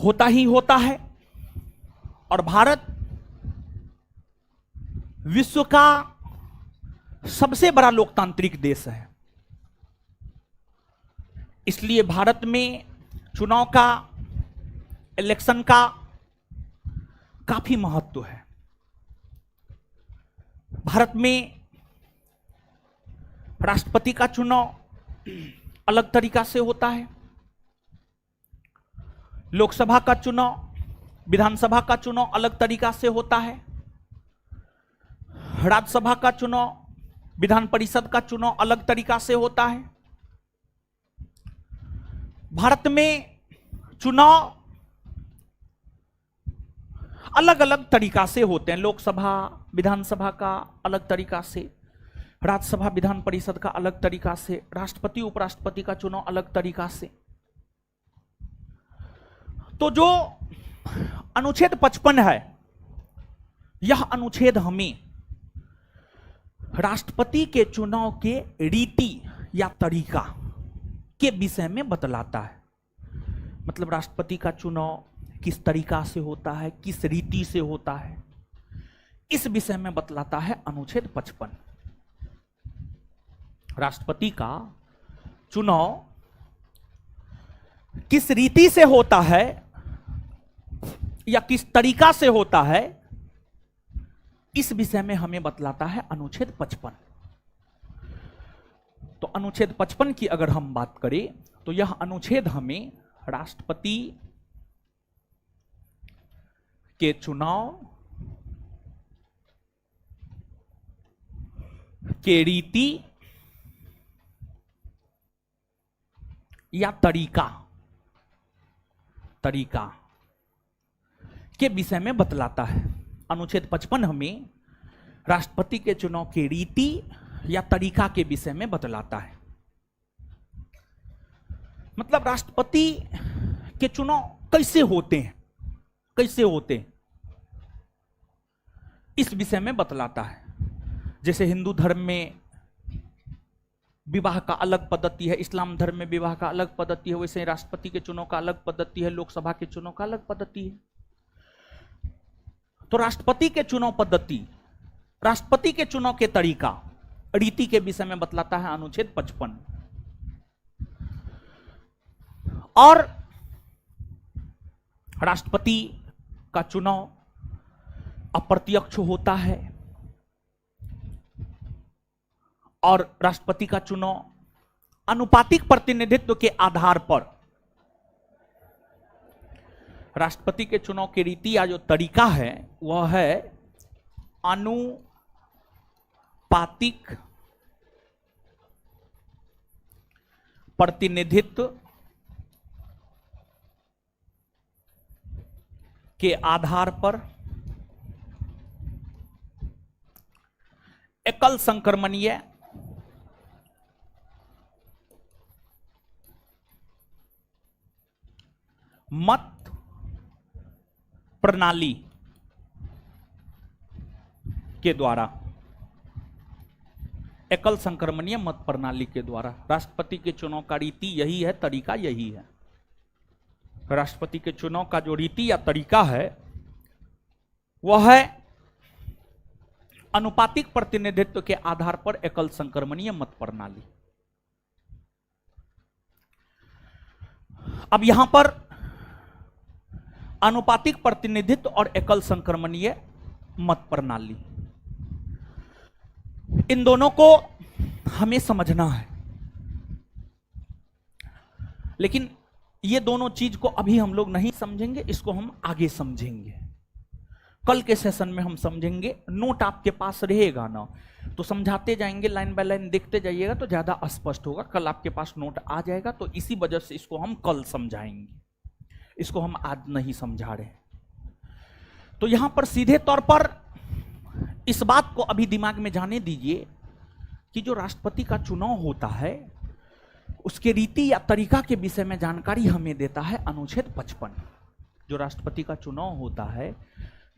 होता ही होता है। और भारत विश्व का सबसे बड़ा लोकतांत्रिक देश है, इसलिए भारत में चुनाव का, इलेक्शन का काफी महत्व है। भारत में राष्ट्रपति का चुनाव अलग तरीका से होता है, लोकसभा का चुनाव, विधानसभा का चुनाव अलग तरीका से होता है, राज्यसभा का चुनाव, विधान परिषद का चुनाव अलग तरीका से होता है। भारत में चुनाव अलग अलग तरीका से होते हैं, लोकसभा विधानसभा का अलग तरीका से, राज्यसभा विधान परिषद का अलग तरीका से, राष्ट्रपति उपराष्ट्रपति का चुनाव अलग तरीका से। तो जो अनुच्छेद 55 है, यह अनुच्छेद हमें राष्ट्रपति के चुनाव के रीति या तरीका के विषय में बतलाता है। मतलब राष्ट्रपति का चुनाव किस तरीका से होता है, किस रीति से होता है, इस विषय में बतलाता है अनुच्छेद 55। राष्ट्रपति का चुनाव किस रीति से होता है या किस तरीका से होता है, इस विषय में हमें बतलाता है अनुच्छेद 55। तो अनुच्छेद 55 की अगर हम बात करें तो यह अनुच्छेद हमें राष्ट्रपति के चुनाव के रीति या तरीका के विषय में बतलाता है। अनुच्छेद 55 हमें राष्ट्रपति के चुनाव के रीति या तरीका के विषय में बतलाता है। मतलब राष्ट्रपति के चुनाव कैसे होते हैं, इस विषय में बतलाता है। जैसे हिंदू धर्म में विवाह का अलग पद्धति है, इस्लाम धर्म में विवाह का अलग पद्धति है, वैसे राष्ट्रपति के चुनाव का अलग पद्धति है, लोकसभा के चुनाव का अलग पद्धति है। तो राष्ट्रपति के चुनाव पद्धति, राष्ट्रपति के चुनाव के तरीका, रीति के विषय में बतलाता है अनुच्छेद 55। और राष्ट्रपति का चुनाव अप्रत्यक्ष होता है और राष्ट्रपति का चुनाव अनुपातिक प्रतिनिधित्व के आधार पर, राष्ट्रपति के चुनाव की रीति या जो तरीका है वह है अनुपातिक प्रतिनिधित्व के आधार पर एकल संक्रमणीय मत प्रणाली के द्वारा, एकल संक्रमणीय मत प्रणाली के द्वारा राष्ट्रपति के चुनाव का रीति यही है, तरीका यही है। राष्ट्रपति के चुनाव का जो रीति या तरीका है वह है अनुपातिक प्रतिनिधित्व के आधार पर एकल संक्रमणीय मत प्रणाली। अब यहां पर अनुपातिक प्रतिनिधित्व और एकल संक्रमणीय मत प्रणाली, इन दोनों को हमें समझना है। लेकिन ये दोनों चीज को अभी हम लोग नहीं समझेंगे, इसको हम आगे समझेंगे, कल के सेशन में हम समझेंगे। नोट आपके पास रहेगा ना, तो समझाते जाएंगे, लाइन बाय लाइन देखते जाइएगा तो ज्यादा स्पष्ट होगा। कल आपके पास नोट आ जाएगा, तो इसी वजह से इसको हम कल समझाएंगे, इसको हम आज नहीं समझा रहे। तो यहां पर सीधे तौर पर इस बात को अभी दिमाग में जाने दीजिए कि जो राष्ट्रपति का चुनाव होता है उसके रीति या तरीका के विषय में जानकारी हमें देता है अनुच्छेद 55। जो राष्ट्रपति का चुनाव होता है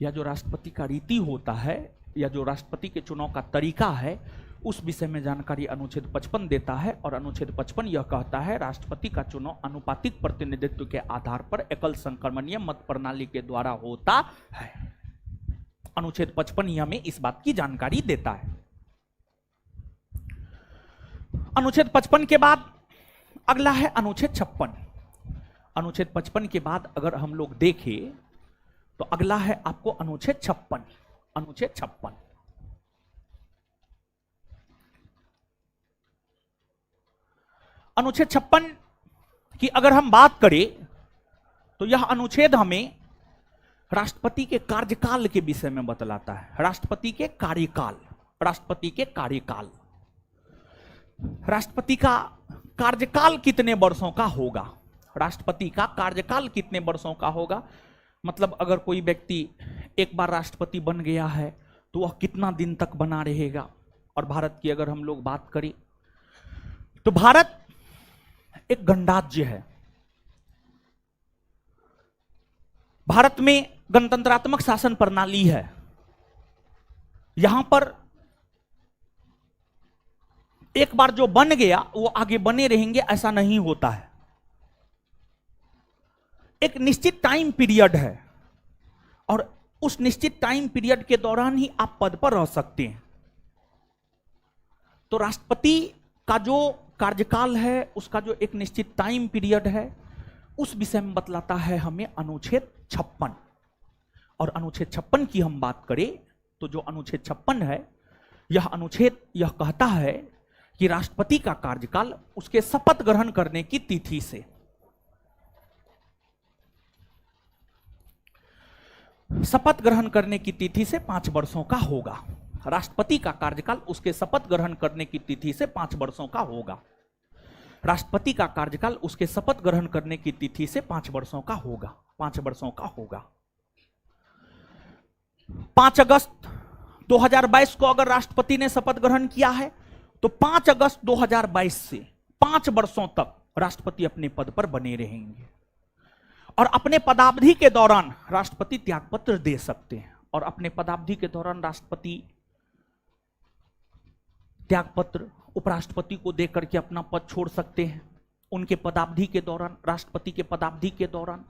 या जो राष्ट्रपति का रीति होता है या जो राष्ट्रपति के चुनाव का तरीका है, उस विषय में जानकारी अनुच्छेद 55 देता है। और अनुच्छेद 55 यह कहता है राष्ट्रपति का चुनाव अनुपातिक प्रतिनिधित्व के आधार पर एकल संक्रमणीय मत प्रणाली के द्वारा होता है। अनुच्छेद 55 ही हमें इस बात की जानकारी देता है। अनुच्छेद 55 के बाद अगला है अनुच्छेद 56। अनुच्छेद 55 के बाद अगर हम लोग देखें तो अगला है आपको अनुच्छेद 56। अनुच्छेद 56 अनुच्छेद 56 की अगर हम बात करें तो यह अनुच्छेद हमें राष्ट्रपति के कार्यकाल के विषय में बतलाता है। राष्ट्रपति के कार्यकाल, राष्ट्रपति के कार्यकाल, राष्ट्रपति का कार्यकाल कितने वर्षों का होगा, राष्ट्रपति का कार्यकाल कितने वर्षों का होगा। मतलब अगर कोई व्यक्ति एक बार राष्ट्रपति बन गया है तो वह कितना दिन तक बना रहेगा। और भारत की अगर हम लोग बात करें तो भारत एक गणराज्य है। भारत में गणतंत्रात्मक शासन प्रणाली है। यहां पर एक बार जो बन गया वो आगे बने रहेंगे ऐसा नहीं होता है। एक निश्चित टाइम पीरियड है और उस निश्चित टाइम पीरियड के दौरान ही आप पद पर रह सकते हैं। तो राष्ट्रपति का जो कार्यकाल है उसका जो एक निश्चित टाइम पीरियड है उस विषय में बतलाता है हमें अनुच्छेद 56। और अनुच्छेद 56 की हम बात करें तो जो अनुच्छेद 56 है यह अनुच्छेद यह कहता है कि राष्ट्रपति का कार्यकाल उसके शपथ ग्रहण करने की तिथि से, शपथ ग्रहण करने की तिथि से 5 वर्षों का होगा। राष्ट्रपति का कार्यकाल उसके शपथ ग्रहण करने की तिथि से 5 वर्षों का होगा। राष्ट्रपति का कार्यकाल उसके शपथ ग्रहण करने की तिथि से 5 वर्षों का होगा, 5 वर्षों का होगा। 5 अगस्त 2022 को अगर राष्ट्रपति ने शपथ ग्रहण किया है तो 5 अगस्त 2022 से 5 वर्षों तक राष्ट्रपति अपने पद पर बने रहेंगे। और अपने पदावधि के दौरान राष्ट्रपति त्यागपत्र दे सकते हैं। और अपने पदावधि के दौरान राष्ट्रपति त्यागपत्र उपराष्ट्रपति को देकर के अपना पद छोड़ सकते हैं। उनके पदावधि के दौरान, राष्ट्रपति के पदावधि के दौरान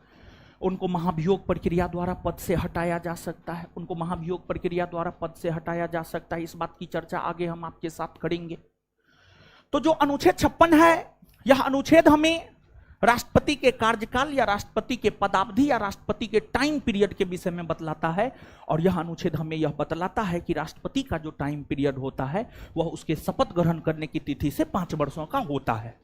उनको महाभियोग प्रक्रिया द्वारा पद से हटाया जा सकता है। उनको महाभियोग प्रक्रिया द्वारा पद से हटाया जा सकता है। इस बात की चर्चा आगे हम आपके साथ करेंगे। तो जो अनुच्छेद 56 है यह अनुच्छेद हमें राष्ट्रपति के कार्यकाल या राष्ट्रपति के पदावधि या राष्ट्रपति के टाइम पीरियड के विषय में बतलाता है। और यह अनुच्छेद हमें यह बतलाता है कि राष्ट्रपति का जो टाइम पीरियड होता है वह उसके शपथ ग्रहण करने की तिथि से 5 वर्षों का होता है।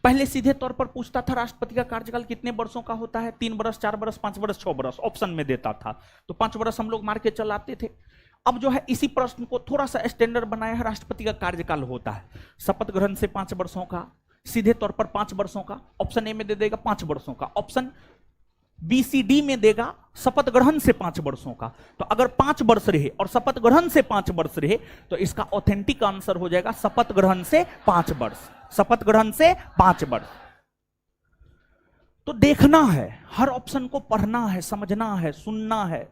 पहले सीधे तौर पर पूछता था राष्ट्रपति का कार्यकाल कितने वर्षों का होता है, 3 वर्ष, 4 वर्ष, 5 वर्ष, 6 वर्ष ऑप्शन में देता था। तो 5 वर्ष हम लोग मार के चलाते थे। अब जो है इसी प्रश्न को थोड़ा सा स्टैंडर्ड बनाया है। राष्ट्रपति का कार्यकाल होता है शपथ ग्रहण से 5 वर्षों का, सीधे तौर पर 5 वर्षों का, ऑप्शन ए में दे देगा 5 वर्षों का, ऑप्शन बी सी डी में देगा शपथ ग्रहण से 5 वर्षों का। तो अगर 5 वर्ष रहे और शपथ ग्रहण से 5 वर्ष रहे तो इसका ऑथेंटिक आंसर हो जाएगा शपथ ग्रहण से 5 वर्ष, शपथ ग्रहण से 5 वर्ष। तो देखना है, हर ऑप्शन को पढ़ना है, समझना है, सुनना है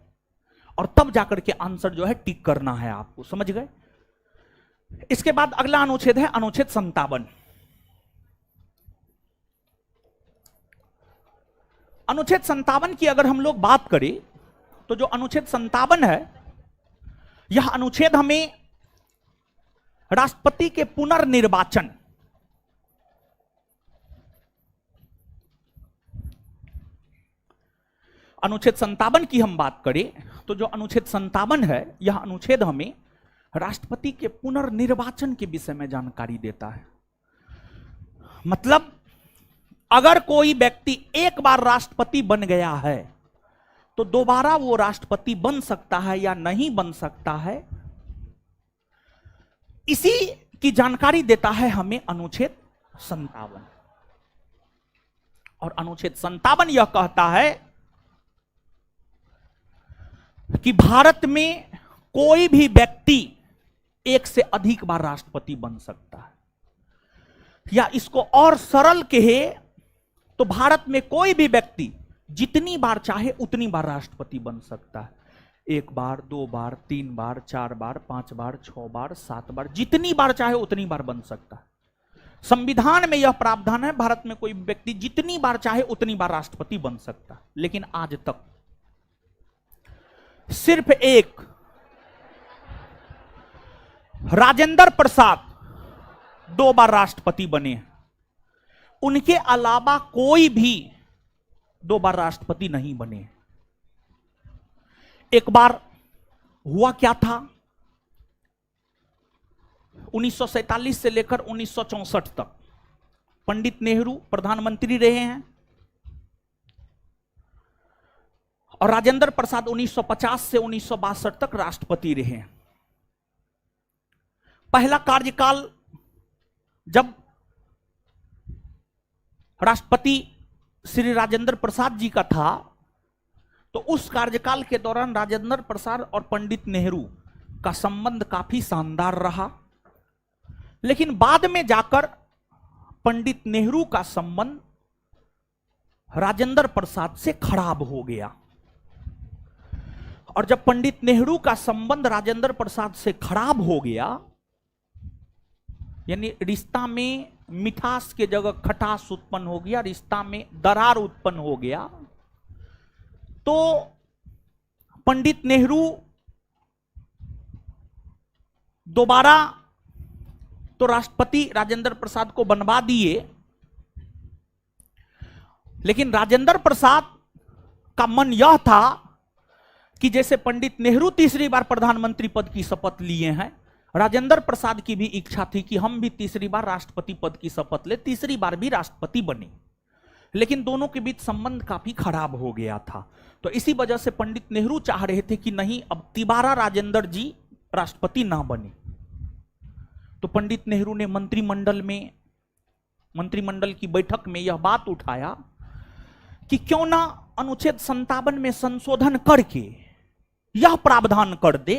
और तब जाकर के आंसर जो है टिक करना है आपको। समझ गए? इसके बाद अगला अनुच्छेद है अनुच्छेद 57। अनुच्छेद 57 की अगर हम लोग बात करें तो जो अनुच्छेद 57 है यह अनुच्छेद हमें राष्ट्रपति के पुनर्निर्वाचन, अनुच्छेद 57 की हम बात करें तो जो अनुच्छेद 57 है यह अनुच्छेद हमें राष्ट्रपति के पुनर्निर्वाचन के विषय में जानकारी देता है। मतलब अगर कोई व्यक्ति एक बार राष्ट्रपति बन गया है तो दोबारा वो राष्ट्रपति बन सकता है या नहीं बन सकता है, इसी की जानकारी देता है हमें अनुच्छेद 57। और अनुच्छेद 57 यह कहता है कि भारत में कोई भी व्यक्ति एक से अधिक बार राष्ट्रपति बन सकता है। या इसको और सरल कहे तो भारत में कोई भी व्यक्ति जितनी बार चाहे उतनी बार राष्ट्रपति बन सकता है। 1 बार, 2 बार, 3 बार, 4 बार, 5 बार, 6 बार, 7 बार, जितनी बार चाहे उतनी बार बन सकता है। संविधान में यह प्रावधान है भारत में कोई व्यक्ति जितनी बार चाहे उतनी बार राष्ट्रपति बन सकता है। लेकिन आज तक सिर्फ एक राजेंद्र प्रसाद 2 बार राष्ट्रपति बने हैं। उनके अलावा कोई भी 2 बार राष्ट्रपति नहीं बने। एक बार हुआ क्या था, 1947 से लेकर 1964 तक पंडित नेहरू प्रधानमंत्री रहे हैं और राजेंद्र प्रसाद 1950 से 1962 तक राष्ट्रपति रहे हैं। पहला कार्यकाल जब राष्ट्रपति श्री राजेंद्र प्रसाद जी का था तो उस कार्यकाल के दौरान राजेंद्र प्रसाद और पंडित नेहरू का संबंध काफी शानदार रहा, लेकिन बाद में जाकर पंडित नेहरू का संबंध राजेंद्र प्रसाद से खराब हो गया। और जब पंडित नेहरू का संबंध राजेंद्र प्रसाद से खराब हो गया, यानी रिश्ता में मिठास के जगह खटास उत्पन्न हो गया, रिश्ता में दरार उत्पन्न हो गया, तो पंडित नेहरू दोबारा तो राष्ट्रपति राजेंद्र प्रसाद को बनवा दिए, लेकिन राजेंद्र प्रसाद का मन यह था कि जैसे पंडित नेहरू तीसरी बार प्रधानमंत्री पद की शपथ लिए हैं, राजेंद्र प्रसाद की भी इच्छा थी कि हम भी तीसरी बार राष्ट्रपति पद की शपथ ले, तीसरी बार भी राष्ट्रपति बने। लेकिन दोनों के बीच संबंध काफी खराब हो गया था, तो इसी वजह से पंडित नेहरू चाह रहे थे कि नहीं, अब तिबारा राजेंद्र जी राष्ट्रपति ना बने। तो पंडित नेहरू ने मंत्रिमंडल की बैठक में यह बात उठाया कि क्यों ना अनुच्छेद 57 में संशोधन करके यह प्रावधान कर दे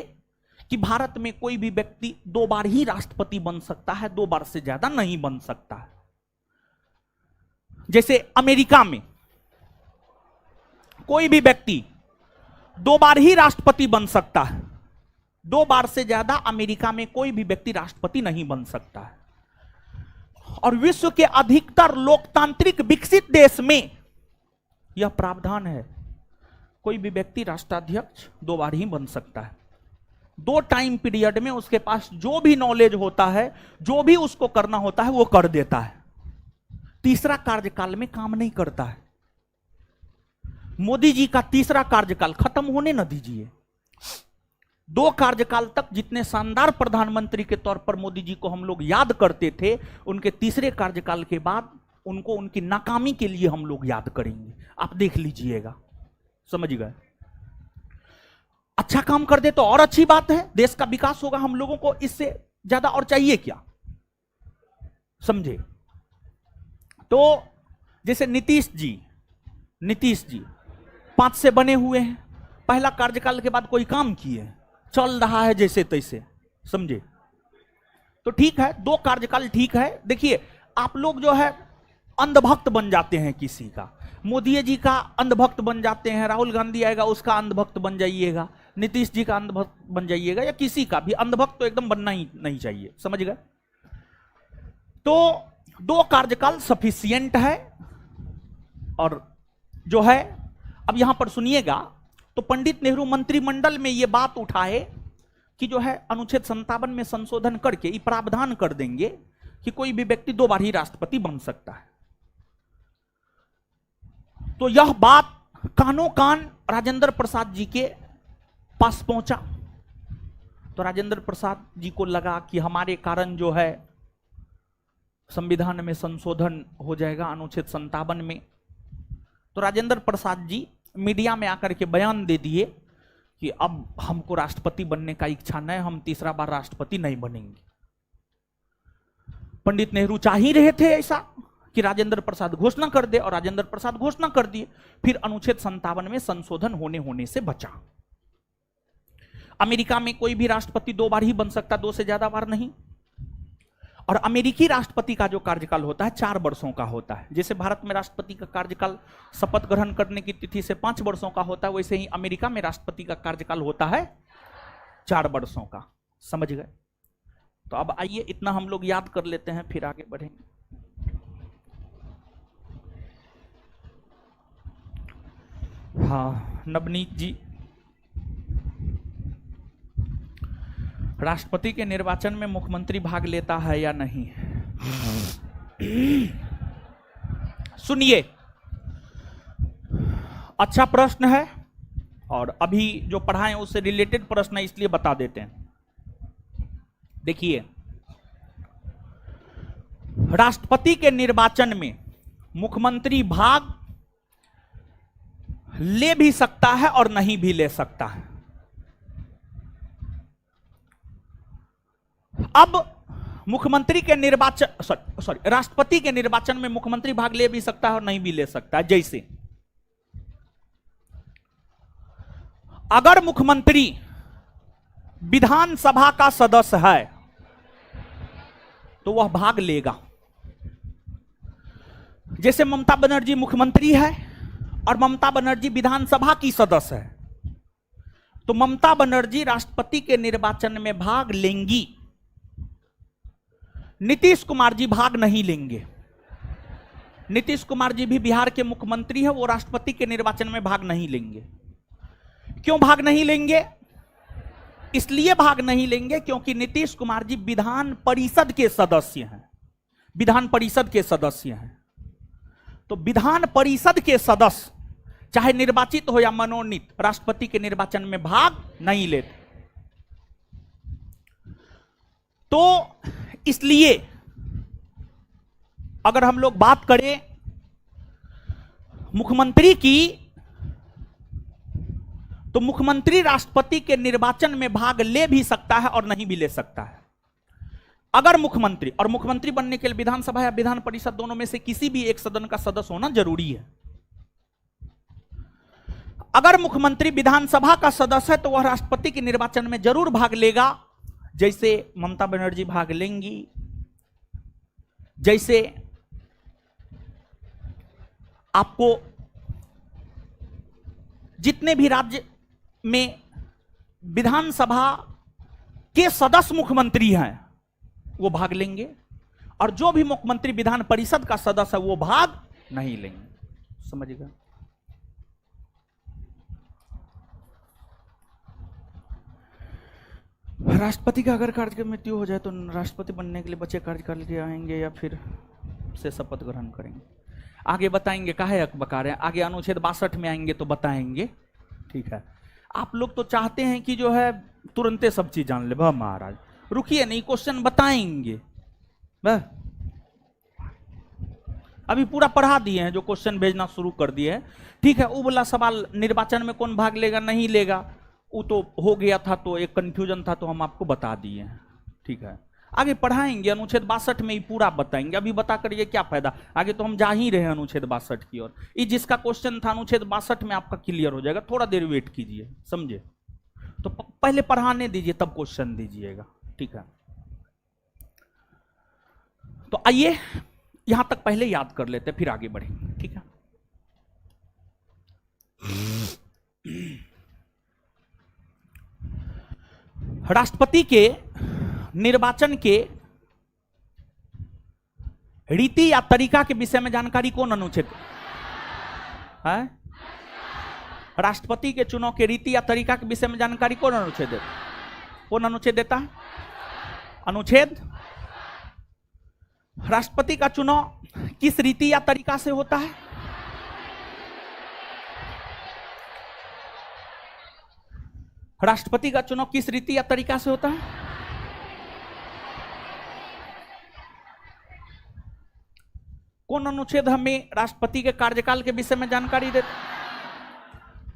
कि भारत में कोई भी व्यक्ति 2 बार ही राष्ट्रपति बन सकता है, 2 बार से ज्यादा नहीं बन सकता है। जैसे अमेरिका में कोई भी व्यक्ति 2 बार ही राष्ट्रपति बन सकता है, 2 बार से ज्यादा अमेरिका में कोई भी व्यक्ति राष्ट्रपति नहीं बन सकता है। और विश्व के अधिकतर लोकतांत्रिक विकसित देश में यह प्रावधान है, कोई भी व्यक्ति राष्ट्राध्यक्ष 2 बार ही बन सकता है। 2 टाइम पीरियड में उसके पास जो भी नॉलेज होता है, जो भी उसको करना होता है, वो कर देता है। तीसरा कार्यकाल में काम नहीं करता है। मोदी जी का तीसरा कार्यकाल खत्म होने न दीजिए। 2 कार्यकाल तक जितने शानदार प्रधानमंत्री के तौर पर मोदी जी को हम लोग याद करते थे, उनके तीसरे कार्यकाल के बाद उनको उनकी नाकामी के लिए हम लोग याद करेंगे। आप देख लीजिएगा, समझ गए। अच्छा काम कर दे तो और अच्छी बात है, देश का विकास होगा। हम लोगों को इससे ज्यादा और चाहिए क्या, समझे। तो जैसे नीतीश जी 5 से बने हुए हैं, पहला कार्यकाल के बाद कोई काम किए, चल रहा है जैसे तैसे, समझे। तो ठीक है, 2 कार्यकाल ठीक है। देखिए, आप लोग जो है अंधभक्त बन जाते हैं किसी का, मोदी जी का अंधभक्त बन जाते हैं, राहुल गांधी आएगा उसका अंधभक्त बन जाइएगा, नीतीश जी का अंधभक्त बन जाइएगा, या किसी का भी अंधभक्त तो एकदम बनना ही नहीं चाहिए, समझ गए। तो 2 कार्यकाल सफिशिएंट है। और जो है, अब यहां पर सुनिएगा, तो पंडित नेहरू मंत्रिमंडल में यह बात उठाए कि जो है अनुच्छेद 57 में संशोधन करके ये प्रावधान कर देंगे कि कोई भी व्यक्ति 2 बार ही राष्ट्रपति बन सकता है। तो यह बात कानों कान राजेंद्र प्रसाद जी के पास पहुंचा। तो राजेंद्र प्रसाद जी को लगा कि हमारे कारण जो है संविधान में संशोधन हो जाएगा अनुच्छेद 57 में। तो राजेंद्र प्रसाद जी मीडिया में आकर के बयान दे दिए कि अब हमको राष्ट्रपति बनने का इच्छा नहीं, हम तीसरा बार राष्ट्रपति नहीं बनेंगे। पंडित नेहरू चाह ही रहे थे ऐसा कि राजेंद्र प्रसाद घोषणा कर दे, और राजेंद्र प्रसाद घोषणा कर दिए। फिर अनुच्छेद 57 में संशोधन होने से बचा। अमेरिका में कोई भी राष्ट्रपति 2 बार ही बन सकता, 2 से ज्यादा बार नहीं। और अमेरिकी राष्ट्रपति का जो कार्यकाल होता है 4 वर्षों का होता है। जैसे भारत में राष्ट्रपति का कार्यकाल शपथ ग्रहण करने की तिथि से 5 वर्षों का होता है, वैसे ही अमेरिका में राष्ट्रपति का कार्यकाल होता है 4 वर्षों का, समझ गए। तो अब आइए, इतना हम लोग याद कर लेते हैं, फिर आगे बढ़ेंगे। हाँ, नवनीत जी, राष्ट्रपति के निर्वाचन में मुख्यमंत्री भाग लेता है या नहीं? सुनिए, अच्छा प्रश्न है, और अभी जो पढ़ाएं उससे रिलेटेड प्रश्न है, इसलिए बता देते हैं। देखिए, राष्ट्रपति के निर्वाचन में मुख्यमंत्री भाग ले भी सकता है और नहीं भी ले सकता है। अब मुख्यमंत्री के निर्वाचन सॉरी राष्ट्रपति के निर्वाचन में मुख्यमंत्री भाग ले भी सकता है और नहीं भी ले सकता है। जैसे अगर मुख्यमंत्री विधानसभा का सदस्य है तो वह भाग लेगा। जैसे ममता बनर्जी मुख्यमंत्री है और ममता बनर्जी विधानसभा की सदस्य है, तो ममता बनर्जी राष्ट्रपति के निर्वाचन में भाग लेंगी, नीतीश कुमार जी भाग नहीं लेंगे। नीतीश कुमार जी भी बिहार के मुख्यमंत्री है, वो राष्ट्रपति के निर्वाचन में भाग नहीं लेंगे। क्यों भाग नहीं लेंगे? इसलिए भाग नहीं लेंगे क्योंकि नीतीश कुमार जी विधान परिषद के सदस्य हैं। विधान परिषद के सदस्य हैं, तो विधान परिषद के सदस्य चाहे निर्वाचित हो या मनोनीत राष्ट्रपति के निर्वाचन में भाग नहीं लेते। तो इसलिए अगर हम लोग बात करें मुख्यमंत्री की, तो मुख्यमंत्री राष्ट्रपति के निर्वाचन में भाग ले भी सकता है और नहीं भी ले सकता है। अगर मुख्यमंत्री, और मुख्यमंत्री बनने के लिए विधानसभा या विधान परिषद दोनों में से किसी भी एक सदन का सदस्य होना जरूरी है। अगर मुख्यमंत्री विधानसभा का सदस्य है तो वह राष्ट्रपति के निर्वाचन में जरूर भाग लेगा। जैसे ममता बनर्जी भाग लेंगी, जैसे आपको जितने भी राज्य में विधानसभा के सदस्य मुख्यमंत्री हैं वो भाग लेंगे, और जो भी मुख्यमंत्री विधान परिषद का सदस्य है वो भाग नहीं लेंगे। समझिएगा। राष्ट्रपति का अगर कार्यकाल मृत्यु हो जाए तो राष्ट्रपति बनने के लिए बचे कार्यकाल के आएंगे या फिर से शपथ ग्रहण करेंगे। आगे बताएंगे, काहे अकबका रहे हैं, आगे अनुच्छेद 62 में आएंगे तो बताएंगे। ठीक है, आप लोग तो चाहते हैं कि जो है तुरंते सब चीज जान ले। महाराज रुकिए, नहीं क्वेश्चन बताएंगे। अभी पूरा पढ़ा दिए हैं, जो क्वेश्चन भेजना शुरू कर दिए हैं। ठीक है, वो वाला सवाल निर्वाचन में कौन भाग लेगा नहीं लेगा वो तो हो गया था, तो एक कंफ्यूजन था तो हम आपको बता दिए हैं। ठीक है, आगे पढ़ाएंगे, अनुच्छेद 62 में ही पूरा बताएंगे। अभी बता कर ये क्या फायदा, आगे तो हम जा ही रहे हैं अनुच्छेद 62 की ओर। ये जिसका क्वेश्चन था अनुच्छेद 62 में आपका क्लियर हो जाएगा, थोड़ा देर वेट कीजिए, समझे। तो पहले पढ़ाने दीजिए तब क्वेश्चन दीजिएगा। ठीक है, तो आइए यहां तक पहले याद कर लेते फिर आगे बढ़ेंगे। ठीक है, राष्ट्रपति के निर्वाचन के रीति या तरीका के विषय में जानकारी कौन अनुच्छेद है? राष्ट्रपति के चुनाव के रीति या तरीका के विषय में जानकारी कौन अनुच्छेद देता? कौन अनुच्छेद देता है? अनुच्छेद। राष्ट्रपति का चुनाव किस रीति या तरीका से होता है? राष्ट्रपति का चुनाव किस रीति या तरीका से होता है? कौन अनुच्छेद हमें राष्ट्रपति के कार्यकाल के विषय में जानकारी देता?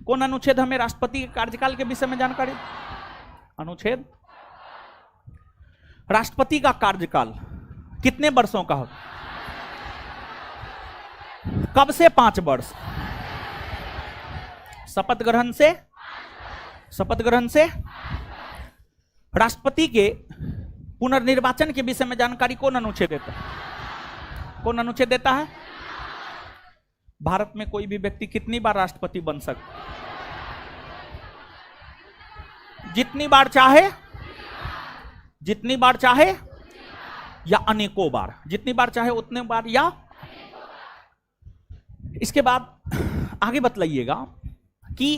कौन अनुच्छेद हमें राष्ट्रपति के कार्यकाल के विषय में जानकारी? अनुच्छेद। राष्ट्रपति का कार्यकाल कितने वर्षों का हो? कब से 5 वर्ष? शपथ ग्रहण से। शपथ ग्रहण से। राष्ट्रपति के पुनर्निर्वाचन के विषय में जानकारी कौन अनुच्छेद देता है? कौन अनुच्छेद देता है? भारत में कोई भी व्यक्ति कितनी बार राष्ट्रपति बन सकता? जितनी बार चाहे, जितनी बार चाहे या अनेकों बार? जितनी बार चाहे उतने बार या। इसके बाद आगे बतलाइएगा कि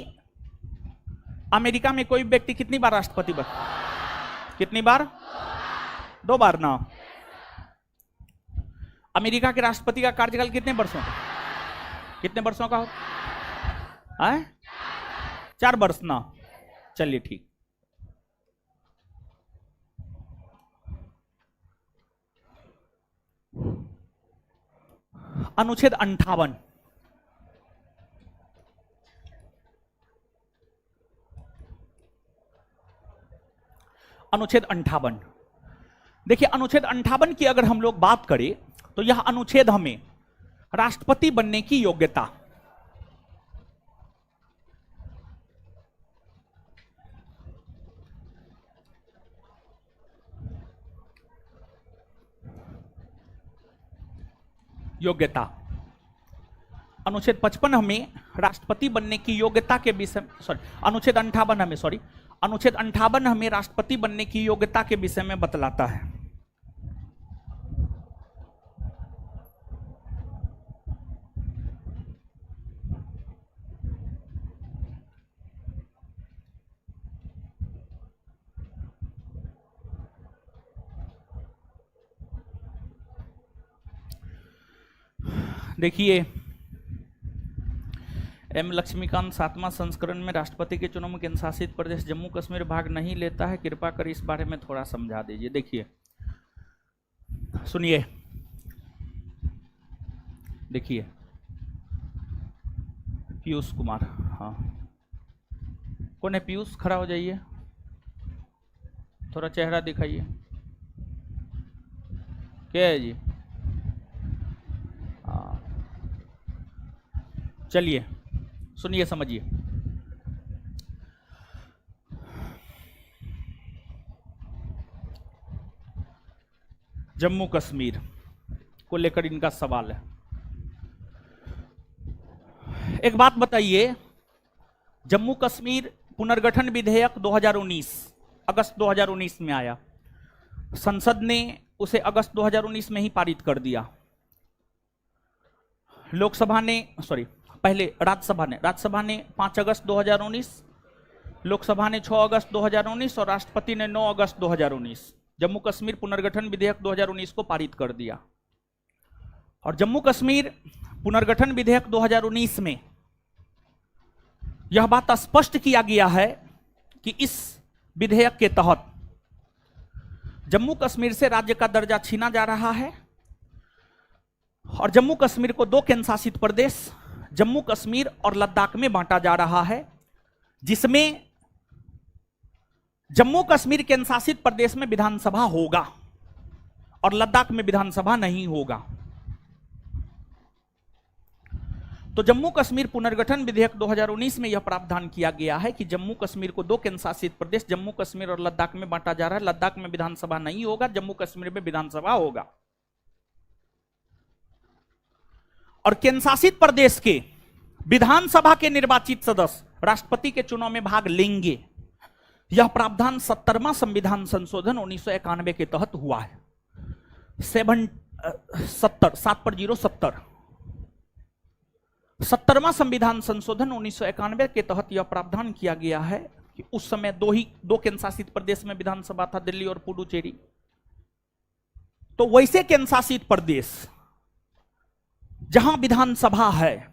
अमेरिका में कोई व्यक्ति कितनी बार राष्ट्रपति बन? कितनी बार? 2 बार ना। अमेरिका के राष्ट्रपति का कार्यकाल कितने वर्षों का? कितने वर्षों का हो? 4 वर्ष ना। चलिए ठीक। अनुच्छेद 58, अनुच्छेद 58। देखिए अनुच्छेद 58 की अगर हम लोग बात करें तो यह अनुच्छेद हमें राष्ट्रपति बनने की योग्यता, अनुच्छेद 55 हमें राष्ट्रपति बनने की योग्यता के विषय, अनुच्छेद 58 हमें, अनुच्छेद 58 हमें राष्ट्रपति बनने की योग्यता के विषय में बतलाता है। देखिए एम लक्ष्मीकांत 7वां संस्करण में राष्ट्रपति के चुनाव में केंद्र शासित प्रदेश जम्मू कश्मीर भाग नहीं लेता है, कृपा कर इस बारे में थोड़ा समझा दीजिए। देखिए सुनिए, देखिए पीयूष कुमार, हाँ कौन है पीयूष? खड़ा हो जाइए, थोड़ा चेहरा दिखाइए। क्या है जी? चलिए सुनिए, समझिए। जम्मू कश्मीर को लेकर इनका सवाल है। एक बात बताइए, जम्मू कश्मीर पुनर्गठन विधेयक 2019 अगस्त 2019 में आया, संसद ने उसे अगस्त 2019 में ही पारित कर दिया। लोकसभा ने, सॉरी पहले राज्यसभा ने 5 अगस्त 2019, लोकसभा ने 6 अगस्त 2019 और राष्ट्रपति ने 9 अगस्त 2019 जम्मू कश्मीर पुनर्गठन विधेयक 2019 को पारित कर दिया। और जम्मू कश्मीर पुनर्गठन विधेयक 2019 में यह बात स्पष्ट किया गया है कि इस विधेयक के तहत जम्मू कश्मीर से राज्य का दर्जा छीना जा रहा है और जम्मू कश्मीर को 2 केंद्र शासित प्रदेश जम्मू कश्मीर और लद्दाख में बांटा जा रहा है, जिसमें जम्मू कश्मीर केंद्र शासित प्रदेश में विधानसभा होगा और लद्दाख में विधानसभा नहीं होगा। तो जम्मू कश्मीर पुनर्गठन विधेयक 2019 में यह प्रावधान किया गया है कि जम्मू कश्मीर को 2 केंद्र शासित प्रदेश जम्मू कश्मीर और लद्दाख में बांटा जा रहा है। लद्दाख में विधानसभा नहीं होगा, जम्मू कश्मीर में विधानसभा होगा। और केंद्र शासित प्रदेश के विधानसभा के निर्वाचित सदस्य राष्ट्रपति के चुनाव में भाग लेंगे। यह प्रावधान 70वां संविधान संशोधन 1991 के तहत हुआ है। 70वां संविधान संशोधन 1991 के तहत यह प्रावधान किया गया है कि उस समय 2 केंद्र शासित प्रदेश में विधानसभा था, दिल्ली और पुडुचेरी। तो वैसे केंद्र शासित प्रदेश जहां विधानसभा है